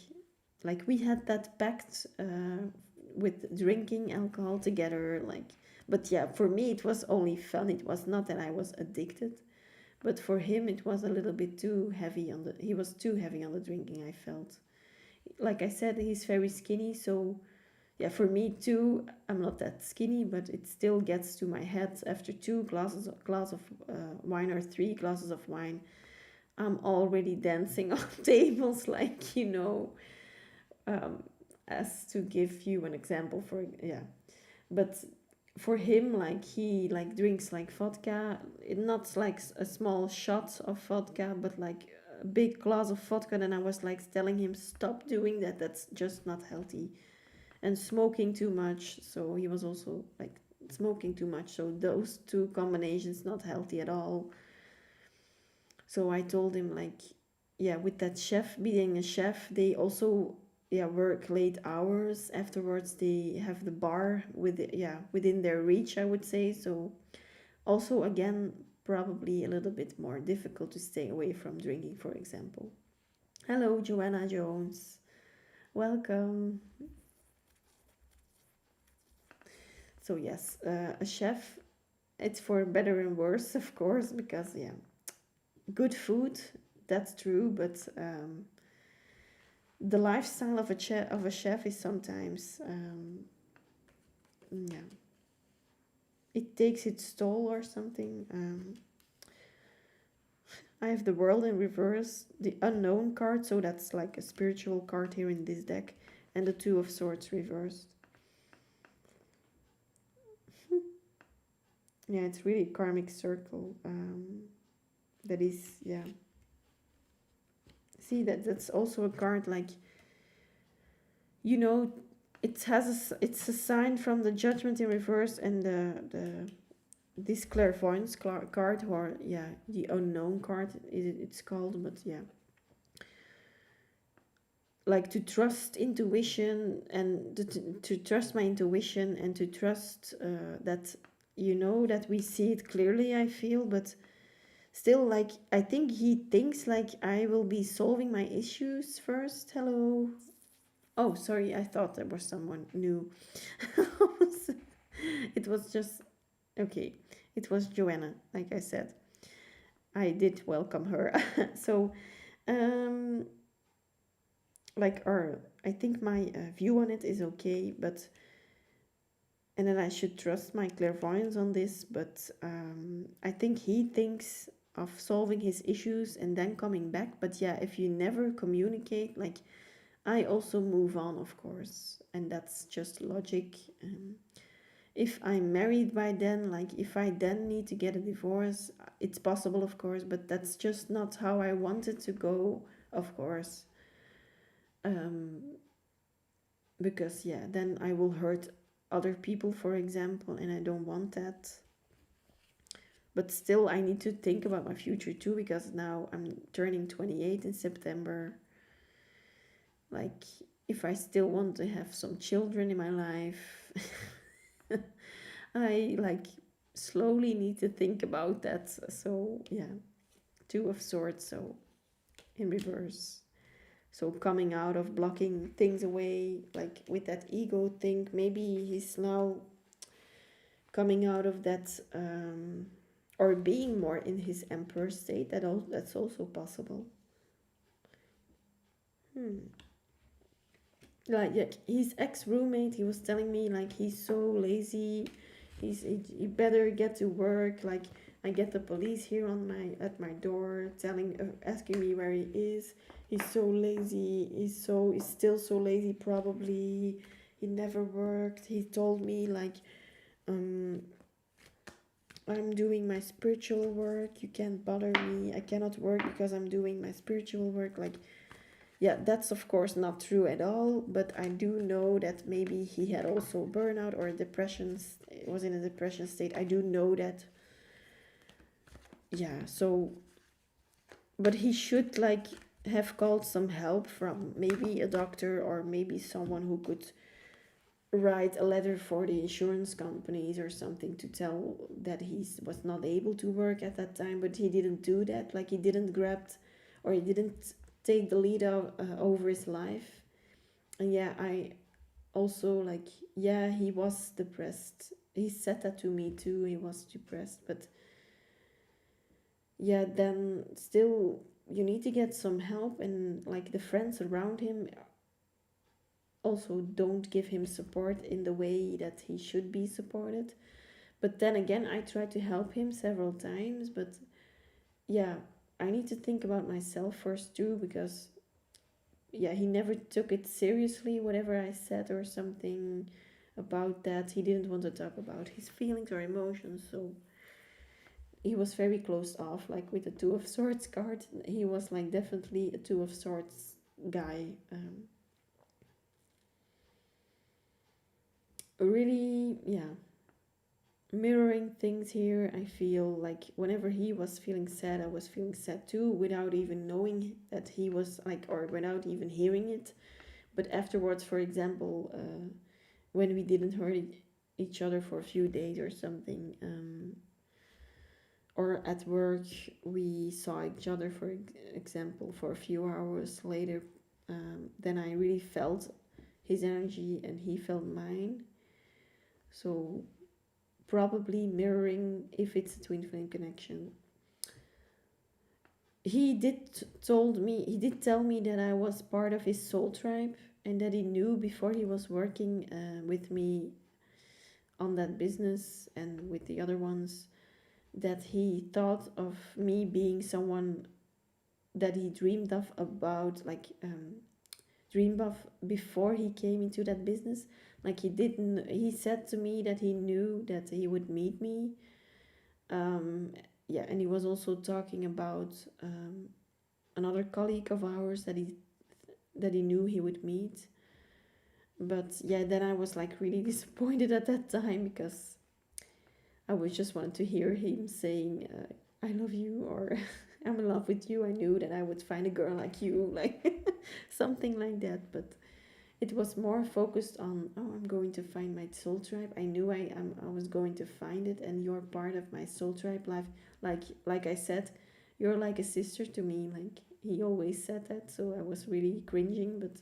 we had that pact with drinking alcohol together, like. But yeah, for me it was only fun. It was not that I was addicted. But for him, it was a little bit too heavy on the. He was too heavy on the drinking, I felt. Like I said, he's very skinny, so yeah, for me too. I'm not that skinny, but it still gets to my head after glass of wine, or 3 glasses of wine. I'm already dancing on tables, like, um, as to give you an example for, yeah. But for him, like, he like drinks like vodka, not like a small shot of vodka, but like a big glass of vodka. Then I was like telling him, stop doing that, that's just not healthy. And smoking too much, so he was also like smoking too much, so those two combinations not healthy at all. So I told him, like, yeah, with that chef, being a chef, they also, yeah, work late hours. Afterwards they have the bar within their reach, I would say. So also, again, probably a little bit more difficult to stay away from drinking, for example. Hello, Joanna Jones, welcome. So yes, a chef. It's for better and worse, of course, because yeah, good food. That's true, but the lifestyle of a chef is sometimes yeah, it takes its toll or something. I have the world in reverse, the unknown card, so that's like a spiritual card here in this deck, and the two of swords reversed. Yeah, it's really a karmic circle. That is, yeah. See that's also a card like, you know, it's a sign from the judgment in reverse and the this clairvoyance card, or yeah, the unknown card it's called, but yeah, like to trust intuition and to trust my intuition and to trust that, you know, that we see it clearly, I feel, but still, like, I think he thinks like I will be solving my issues first. Hello. Oh, sorry, I thought there was someone new. It was just okay. It was Joanna, like I said. I did welcome her. So, um, like, or I think my view on it is okay, but and then I should trust my clairvoyance on this. But I think he thinks of solving his issues and then coming back. But yeah, if you never communicate, like I also move on, of course, and that's just logic. If I'm married by then, like if I then need to get a divorce, it's possible, of course, but that's just not how I want it to go, of course. Um, because, yeah, then I will hurt other people, for example, and I don't want that. But still, I need to think about my future too, because now I'm turning 28 in September. Like, if I still want to have some children in my life, I like slowly need to think about that. So, yeah, Two of Swords, so in reverse. So, coming out of blocking things away, like with that ego thing, maybe he's now coming out of that, or being more in his Emperor state. That's also possible. Hmm. Like, yeah, his ex roommate, he was telling me like he's so lazy. He better get to work. Like, I get the police here on my at my door, asking me where he is. He's so lazy. He's still so lazy. Probably he never worked. He told me like, um, I'm doing my spiritual work. You can't bother me. I cannot work because I'm doing my spiritual work. Like, yeah, that's of course not true at all, but I do know that maybe he had also burnout or depression, was in a depression state. I do know that. Yeah, so, but he should like have called some help from maybe a doctor or maybe someone who could write a letter for the insurance companies or something to tell that he was not able to work at that time, but he didn't do that. Like, he didn't grab or he didn't take the lead over his life. And yeah, I also like, yeah, he was depressed. He said that to me too. He was depressed, but yeah, then still you need to get some help, and like the friends around him also don't give him support in the way that he should be supported. But then again, I tried to help him several times, but yeah, I need to think about myself first too, because yeah, he never took it seriously, whatever I said or something about that. He didn't want to talk about his feelings or emotions, so he was very closed off. Like with the Two of Swords card, he was like definitely a Two of Swords guy. Really, yeah, mirroring things here. I feel like whenever he was feeling sad, I was feeling sad too, without even knowing that he was like, or without even hearing it. But afterwards, for example, when we didn't hurt each other for a few days or something, or at work we saw each other, for example, for a few hours later, then I really felt his energy and he felt mine. So probably mirroring if it's a twin flame connection. He did tell me that I was part of his soul tribe, and that he knew before he was working with me on that business and with the other ones, that he thought of me being someone that he dreamed of about, like dreamed of before he came into that business. Like he said to me that he knew that he would meet me. um, yeah, and he was also talking about another colleague of ours that he knew he would meet. But yeah, then I was like really disappointed at that time, because I was just wanted to hear him saying, "I love you," or "I'm in love with you." I knew that I would find a girl like you, like something like that. But it was more focused on, oh, I'm going to find my soul tribe. I knew I was going to find it, and you're part of my soul tribe life. Like I said, you're like a sister to me. Like he always said that, so I was really cringing, but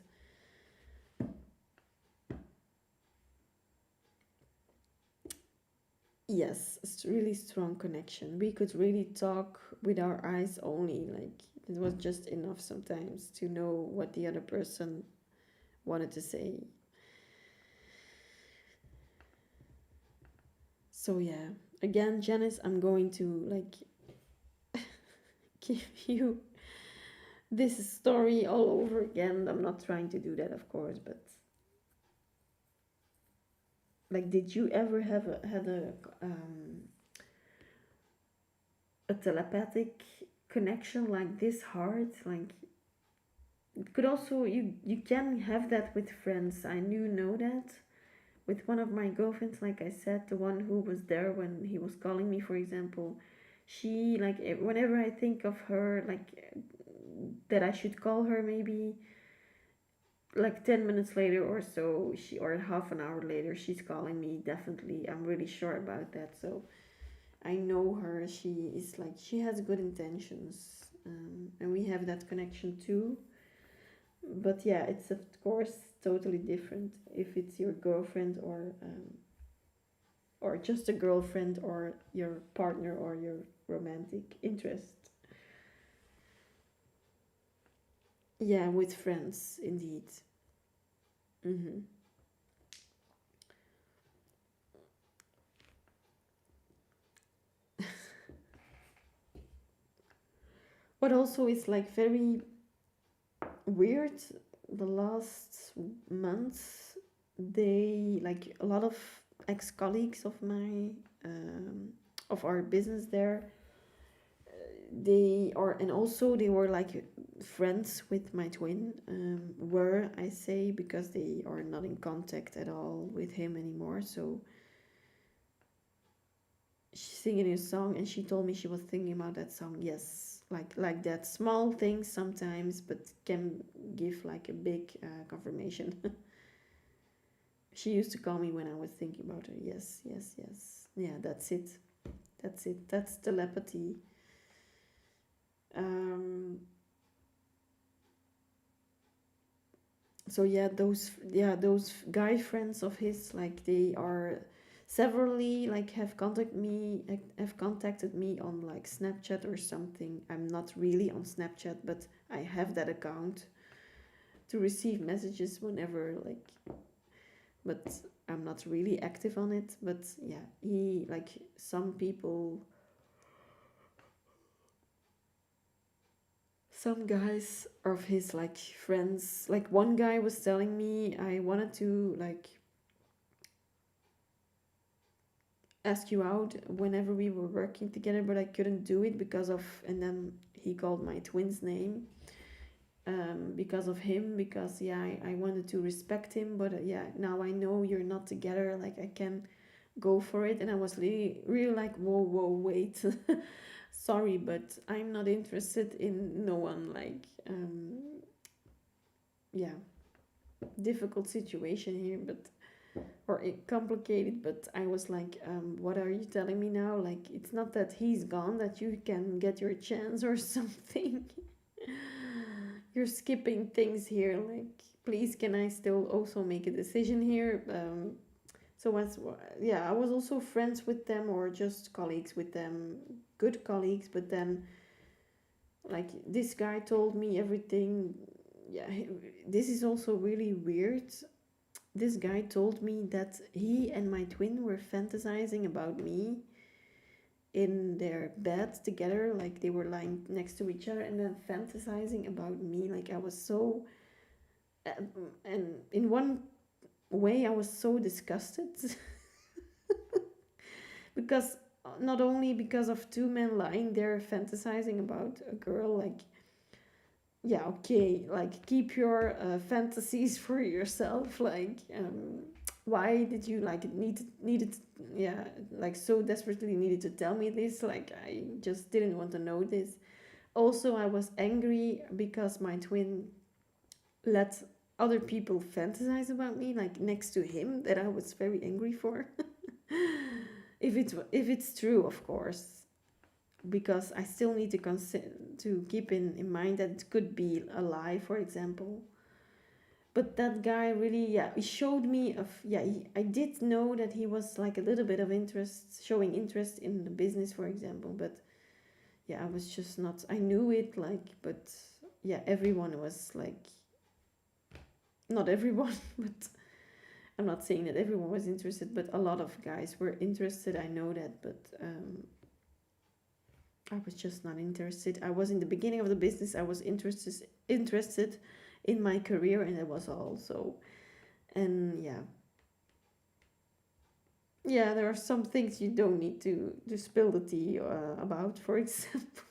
yes, it's really strong connection. We could really talk with our eyes only. Like it was just enough sometimes to know what the other person wanted to say. So yeah, again, Janice, I'm going to like give you this story all over again. I'm not trying to do that, of course, but like, did you ever have a telepathic connection like this hard? Like, it could also, you can have that with friends. I knew know that with one of my girlfriends, like I said, the one who was there when he was calling me, for example. She like whenever I think of her, like that I should call her, maybe like 10 minutes later or so, she or half an hour later, she's calling me. Definitely, I'm really sure about that. So I know her. She is like, she has good intentions, and we have that connection too. But yeah, it's of course totally different if it's your girlfriend, or just a girlfriend, or your partner, or your romantic interest. Yeah, with friends, indeed. Mm-hmm. What also is like very weird, the last months, they like a lot of ex-colleagues of my of our business there, they are, and also they were like friends with my twin, were, I say, because they are not in contact at all with him anymore. So she's singing a song, and she told me she was thinking about that song. Yes, like that, small things sometimes, but can give like a big confirmation. She used to call me when I was thinking about her. Yes, yes, yes. Yeah, that's it. That's it. That's telepathy. Um, so yeah, those guy friends of his, like they are severally like have contacted me on like Snapchat or something. I'm not really on Snapchat, but I have that account to receive messages whenever, like, but I'm not really active on it. But yeah, he like some guys of his like friends, like one guy was telling me, I wanted to like ask you out whenever we were working together, but I couldn't do it because of, and then he called my twin's name, because of him, because yeah, I wanted to respect him, but yeah, now I know you're not together, like I can go for it. And I was really like, whoa, wait. Sorry, but I'm not interested in no one, like, yeah, difficult situation here, but or complicated. But I was like, what are you telling me now? Like, it's not that he's gone that you can get your chance or something. You're skipping things here. Like, please, can I still also make a decision here? So yeah, I was also friends with them or just colleagues with them, good colleagues. But then, like this guy told me everything. Yeah, this is also really weird. This guy told me that he and my twin were fantasizing about me in their bed together, like they were lying next to each other and then fantasizing about me. Like I was so, and in one way, I was so disgusted because not only because of two men lying there fantasizing about a girl, like yeah, okay, like keep your fantasies for yourself. Like, why did you like needed, yeah, like so desperately needed to tell me this? Like, I just didn't want to know this. Also, I was angry because my twin let other people fantasize about me, like next to him, that I was very angry for. If it's true, of course, because I still need to to keep in mind that it could be a lie, for example. But that guy really, yeah, he showed me of, yeah, I did know that he was like a little bit of interest, showing interest in the business, for example. But yeah, I was just not. I knew it, like, but yeah, everyone was like, not everyone, but I'm not saying that everyone was interested, but a lot of guys were interested. I know that, but I was just not interested. I was in the beginning of the business. I was interested in my career, and that was all. So, and yeah, yeah, there are some things you don't need to spill the tea about, for example.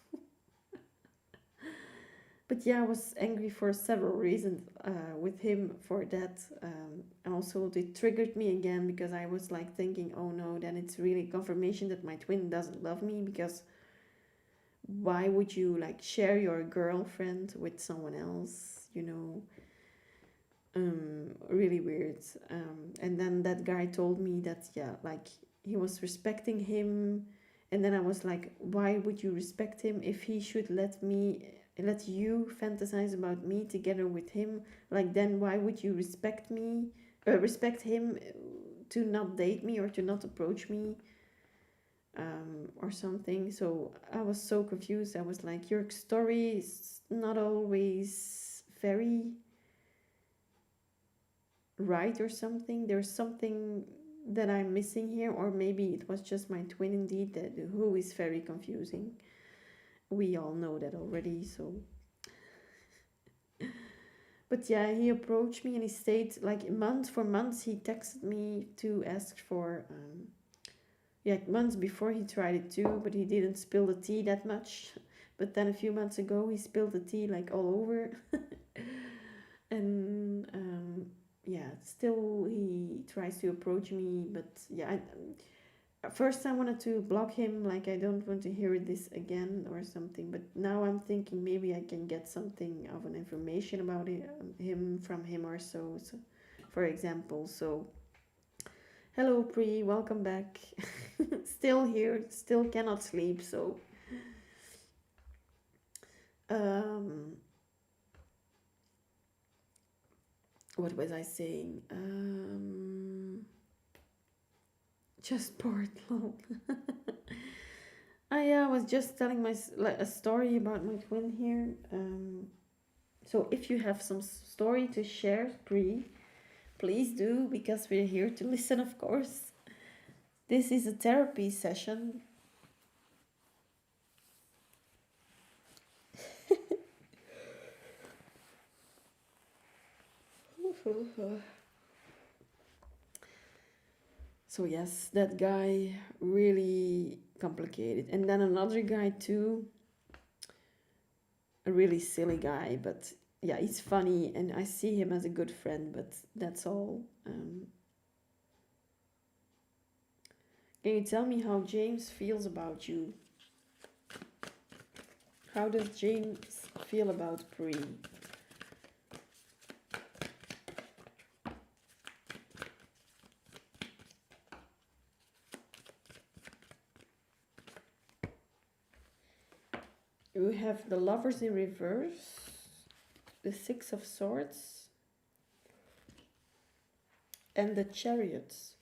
But yeah, I was angry for several reasons with him for that. And also, it triggered me again because I was like thinking, oh no, then it's really confirmation that my twin doesn't love me, because why would you like share your girlfriend with someone else, really weird. And then that guy told me that, yeah, like he was respecting him. And then I was like, why would you respect him if he should let you fantasize about me together with him? Like, then why would you respect him to not date me or to not approach me, or something? So I was so confused. I was like, your story is not always very right or something. There's something that I'm missing here, or maybe it was just my twin indeed, that who is very confusing. We all know that already. So, but yeah, he approached me and he stayed like months. For months he texted me to ask for, yeah, months before he tried it too, but he didn't spill the tea that much. But then a few months ago he spilled the tea like all over. And yeah, still he tries to approach me. But yeah, at first I wanted to block him, like I don't want to hear this again or something. But now I'm thinking maybe I can get something of an information about him from him or so, for example. So hello Pri, welcome back. Still here, still cannot sleep. So um what was I saying? Just Portland. I was just telling a story about my twin here. So if you have some story to share, please do, because we're here to listen, of course. This is a therapy session. So yes, that guy really complicated, and then another guy too, a really silly guy, but yeah, he's funny and I see him as a good friend, but that's all. Can you tell me how James feels about you? How does James feel about Pri? We have the lovers in reverse, the Six of Swords, and the Chariots.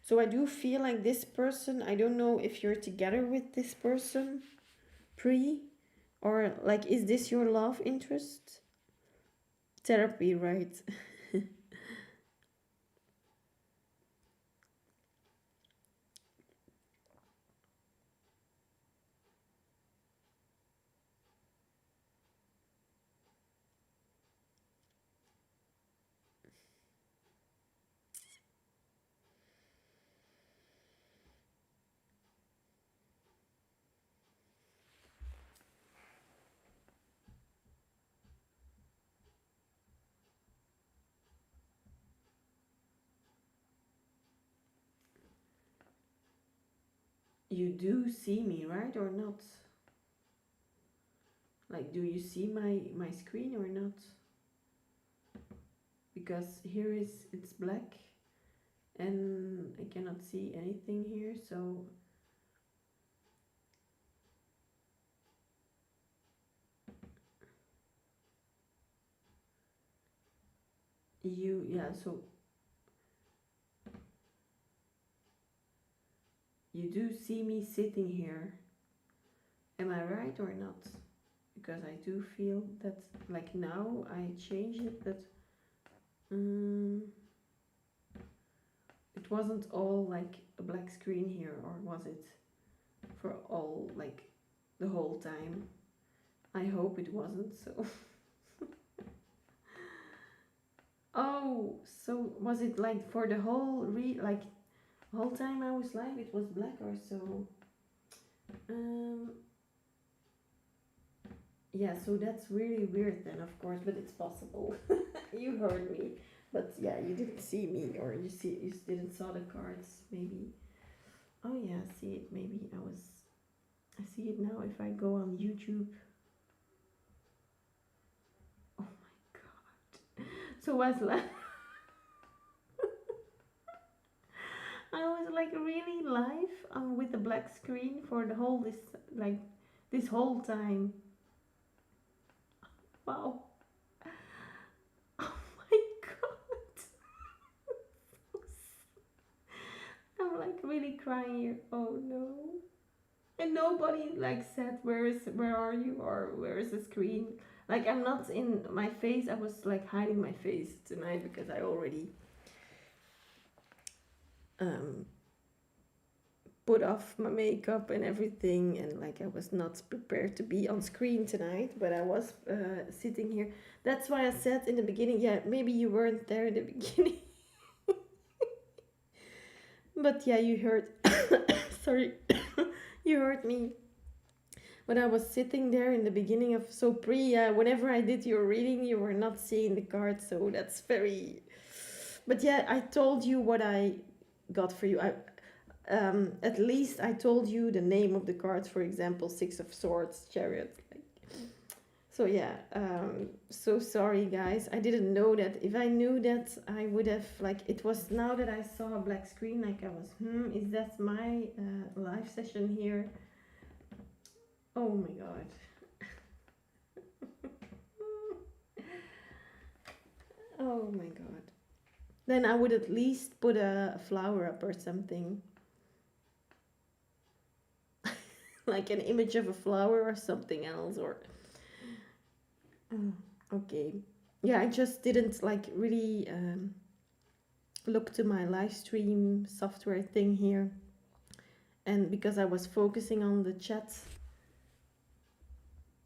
So I do feel like this person, I don't know if you're together with this person pre, or like, is this your love interest? Therapy, right? You do see me, right, or not? Like, do you see my screen or not? Because here is it's black and I cannot see anything here. So you, yeah, so you do see me sitting here. Am I right or not? Because I do feel that, like, now I change it, but um, it wasn't all like a black screen here, or was it for all, like, the whole time? I hope it wasn't. So oh, so was it like for the whole like whole time I was live it was black or so? Um, yeah, so that's really weird then, of course, but it's possible. You heard me, but yeah, you didn't see me, or you didn't saw the cards, maybe. Oh yeah, I see it. Maybe I see it now if I go on YouTube. Oh my god. So was like I was like really live with the black screen for the whole this like this whole time. Wow. Oh my god. I'm like really crying here. Oh no. And nobody like said where are you or where is the screen? Like I'm not in my face. I was like hiding my face tonight because I already um put off my makeup and everything, and like I was not prepared to be on screen tonight, but I was sitting here. That's why I said in the beginning, yeah, maybe you weren't there in the beginning. But yeah, you heard sorry. You heard me when I was sitting there in the beginning of so pre whenever I did your reading you were not seeing the cards, so that's very, but yeah, I told you what I got for you. I at least I told you the name of the cards, for example, Six of Swords, Chariot. Like, so yeah, so sorry guys. I didn't know that. If I knew that, I would have like. It was now that I saw a black screen. Like I was, is that my live session here? Oh my god. Oh my god. Then I would at least put a flower up or something, like an image of a flower or something else, or oh, okay. Yeah, I just didn't like really look to my live stream software thing here, and because I was focusing on the chat,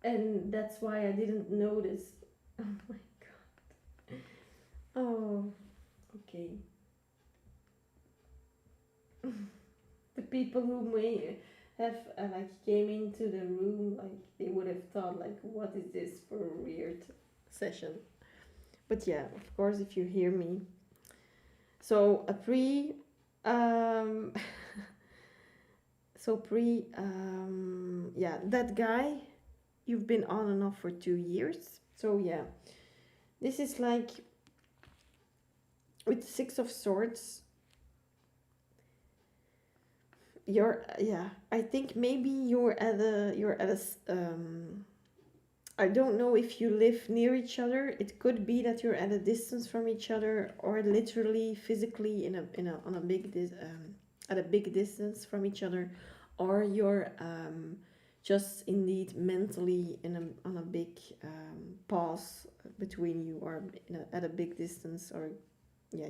and that's why I didn't notice. Oh my god. Oh, okay. The people who may have like came into the room, like they would have thought like, what is this for a weird session? But yeah, of course, if you hear me. So a pre, um, so pre, yeah, that guy, you've been on and off for 2 years. So yeah, this is like with Six of Swords. You're, yeah, I think maybe you're at a I don't know if you live near each other. It could be that you're at a distance from each other, or literally physically in a on a at a big distance from each other, or you're just indeed mentally in on a big pause between you, or at a big distance, or yeah,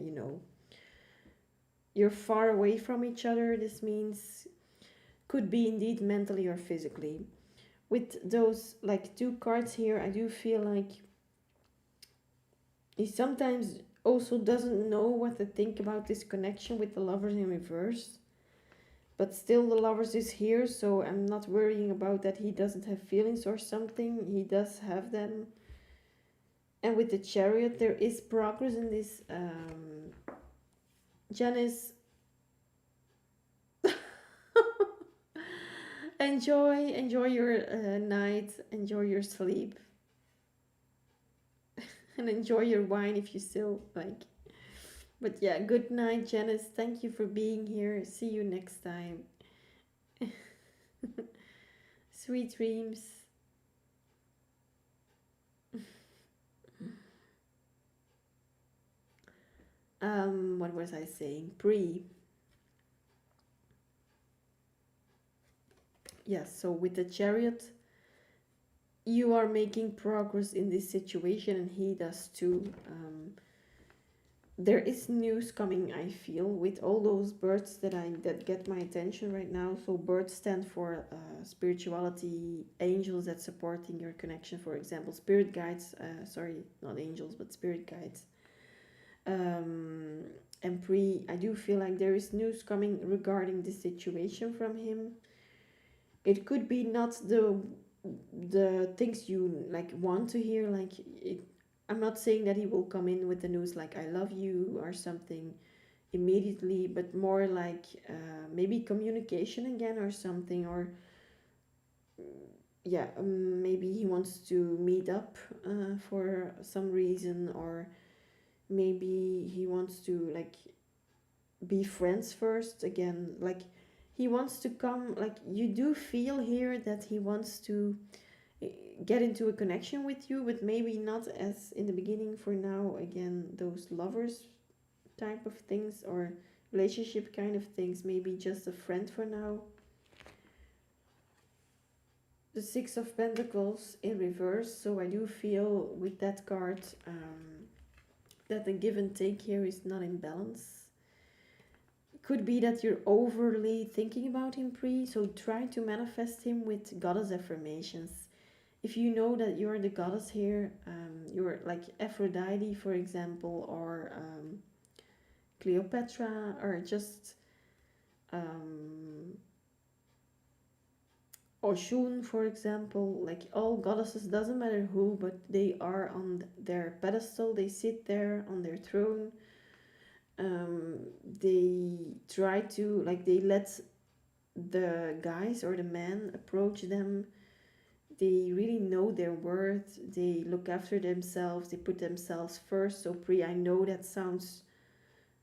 you're far away from each other. This means could be indeed mentally or physically. With those like two cards here, I do feel like he sometimes also doesn't know what to think about this connection with the lovers in reverse. But still, the lovers is here, so I'm not worrying about that he doesn't have feelings or something. He does have them. And with the chariot, there is progress in this. Janice, enjoy your night, enjoy your sleep, and enjoy your wine if you still like. But yeah, good night, Janice. Thank you for being here. See you next time. Sweet dreams. What was I saying? Yes, so with the chariot, you are making progress in this situation, and he does too. There is news coming, I feel, with all those birds that get my attention right now. So birds stand for spirituality, angels that supporting your connection, for example, spirit guides. Sorry, not angels, but spirit guides. Um, and I do feel like there is news coming regarding this situation from him. It could be not the things you like want to hear, like it. I'm not saying that he will come in with the news like I love you or something immediately, but more like maybe communication again or something, or yeah, maybe he wants to meet up for some reason, or maybe he wants to like be friends first again, like he wants to come, like you do feel here that he wants to eh, get into a connection with you, but maybe not as in the beginning. For now, again, those lovers type of things, or relationship kind of things, maybe just a friend for now. The Six of Pentacles in reverse, so I do feel with that card that the give and take here is not in balance. Could be that you're overly thinking about him so try to manifest him with goddess affirmations. If you know that you're the goddess here, you're like Aphrodite, for example, or Cleopatra, or just um, Oshun, for example, like all goddesses, doesn't matter who, but they are on their pedestal, they sit there on their throne. They try to, like, they let the guys or the men approach them. They really know their worth, they look after themselves, they put themselves first. So Pri, I know that sounds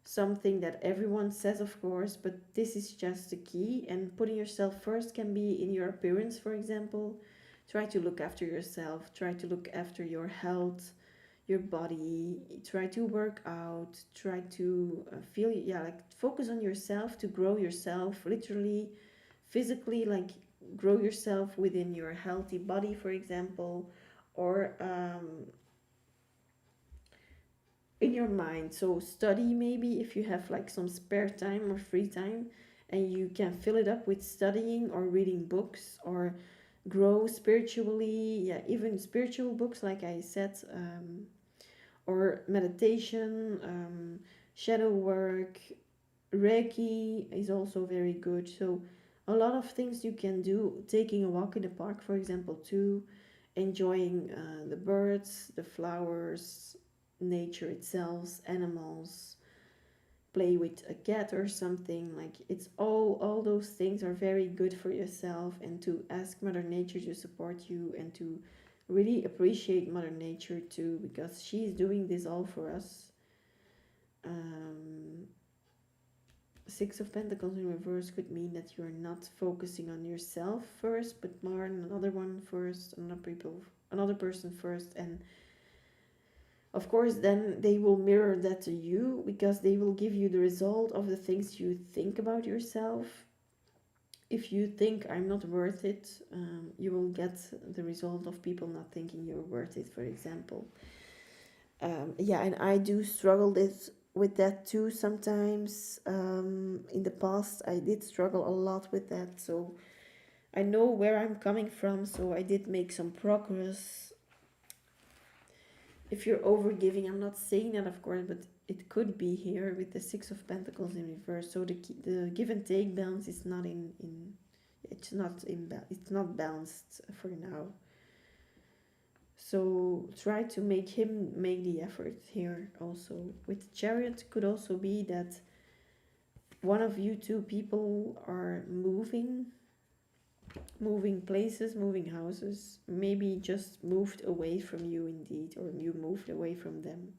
something that everyone says, of course, but this is just the key. And putting yourself first can be in your appearance, for example. Try to look after yourself, try to look after your health, your body, try to work out, try to feel, yeah, like focus on yourself, to grow yourself literally, physically, like grow yourself within your healthy body, for example, or in your mind. So study, maybe if you have like some spare time or free time, and you can fill it up with studying or reading books, or grow spiritually, yeah, even spiritual books like I said, or meditation, shadow work, reiki is also very good. So a lot of things you can do, taking a walk in the park, for example, too, enjoying the birds, the flowers, nature itself, animals, play with a cat or something. Like it's all those things are very good for yourself, and to ask Mother Nature to support you, and to really appreciate Mother Nature too, because she's doing this all for us. um, Six of Pentacles in reverse could mean that you're not focusing on yourself first, but more on another one first, on other people, another person first, and of course then they will mirror that to you because they will give you the result of the things you think about yourself. If you think I'm not worth it, you will get the result of people not thinking you're worth it, for example. Yeah, and I do struggle with that too sometimes. In the past, I did struggle a lot with that, so I know where I'm coming from, so I did make some progress. If you're overgiving, I'm not saying that, of course, but it could be here with the Six of Pentacles in reverse. So the give and take balance is not in it's not balanced for now. So try to make him make the effort here also. With Chariot could also be that one of you two people are moving places, moving houses, maybe just moved away from you indeed, or you moved away from them.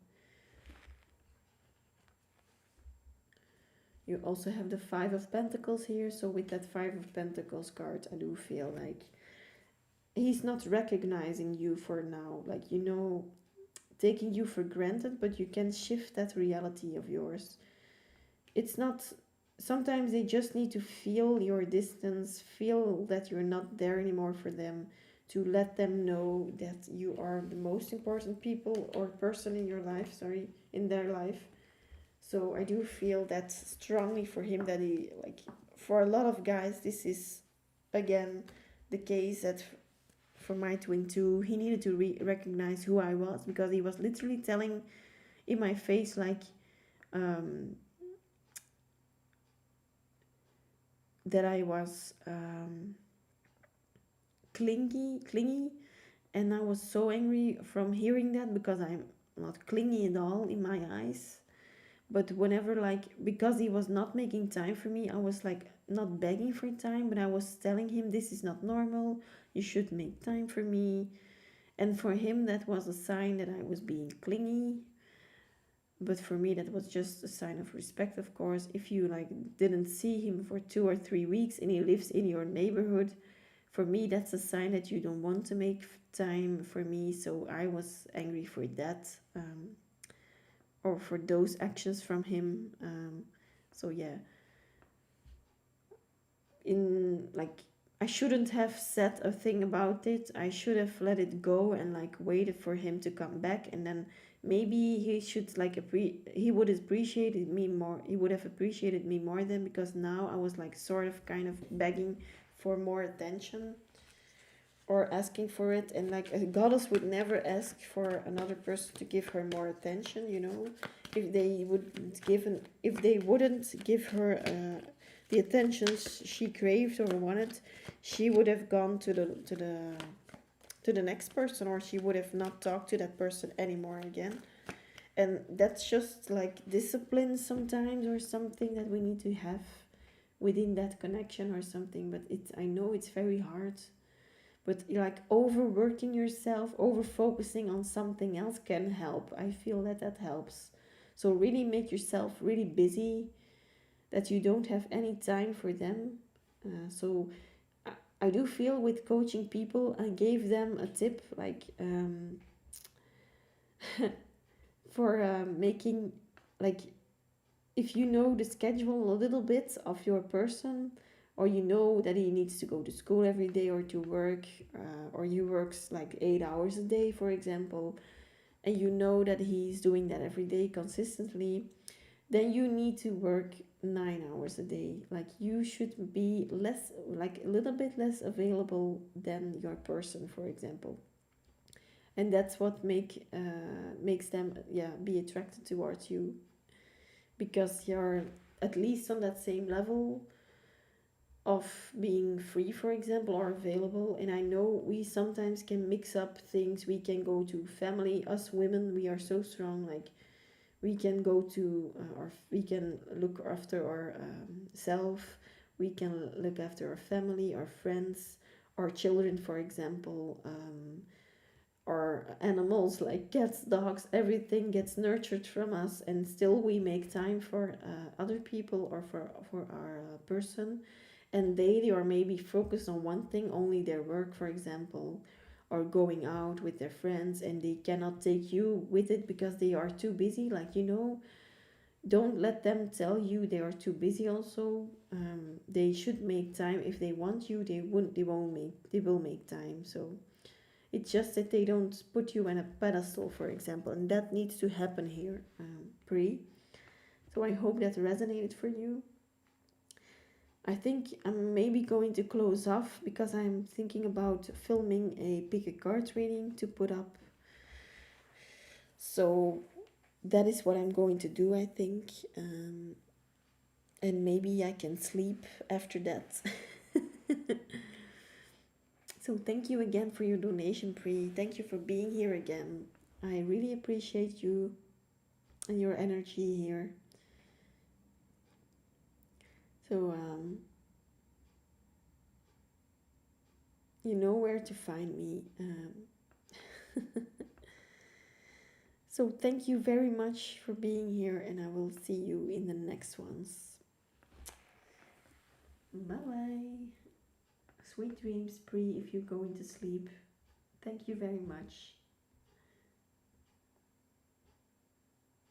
You also have the Five of Pentacles here, so with that Five of Pentacles card, I do feel like he's not recognizing you for now, like, taking you for granted, but you can shift that reality of yours. It's not, sometimes they just need to feel your distance, feel that you're not there anymore for them, to let them know that you are the most important people or person in your life, sorry, in their life. So I do feel that strongly for him, that he, like, for a lot of guys, this is again the case, that for my twin too, he needed to recognize who I was, because he was literally telling in my face, like, um, that I was clingy, and I was so angry from hearing that, because I'm not clingy at all in my eyes. But whenever, like, because he was not making time for me, I was like not begging for time, but I was telling him this is not normal. You should make time for me. And for him, that was a sign that I was being clingy. But for me, that was just a sign of respect, of course. If you like didn't see him for 2 or 3 weeks and he lives in your neighborhood, for me, that's a sign that you don't want to make time for me. So I was angry for that, or for those actions from him. So yeah, in like, I shouldn't have said a thing about it. I should have let it go and like waited for him to come back, and then maybe he should like he would appreciate me more. He would have appreciated me more then, because now I was like sort of kind of begging for more attention or asking for it, and like a goddess would never ask for another person to give her more attention, if they if they wouldn't give her the attention she craved or wanted, she would have gone to the next person, or she would have not talked to that person anymore again. And that's just like discipline sometimes, or something that we need to have within that connection or something. But I know it's very hard, but like overworking yourself, over focusing on something else can help. I feel that helps. So really make yourself really busy, that you don't have any time for them. So I do feel with coaching people, I gave them a tip, like, for making, like, if you know the schedule a little bit of your person, or you know that he needs to go to school every day or to work, or he works like 8 hours a day, for example, and you know that he's doing that every day consistently, then you need to work 9 hours a day. Like, you should be less, like a little bit less available than your person, for example. And that's what makes them, yeah, be attracted towards you, because you're at least on that same level of being free, for example, or available. And I know we sometimes can mix up things. We can go to family. Us women, we are so strong. Like, we can go to, or we can look after our self. We can look after our family, our friends, our children, for example. Or animals like cats, dogs, everything gets nurtured from us, and still we make time for other people, or for our person, and they are maybe focused on one thing only, their work, for example, or going out with their friends and they cannot take you with it because they are too busy, like, don't let them tell you they are too busy also. They should make time. If they want you, they will make time. So it's just that they don't put you on a pedestal, for example, and that needs to happen here, Pri. So I hope that resonated for you. I think I'm maybe going to close off because I'm thinking about filming a pick a card training to put up. So that is what I'm going to do, I think. And maybe I can sleep after that. So thank you again for your donation, Pri. Thank you for being here again. I really appreciate you and your energy here. So you know where to find me. So thank you very much for being here, and I will see you in the next ones. Bye bye. Sweet dreams, Pri, if you're going to sleep. Thank you very much.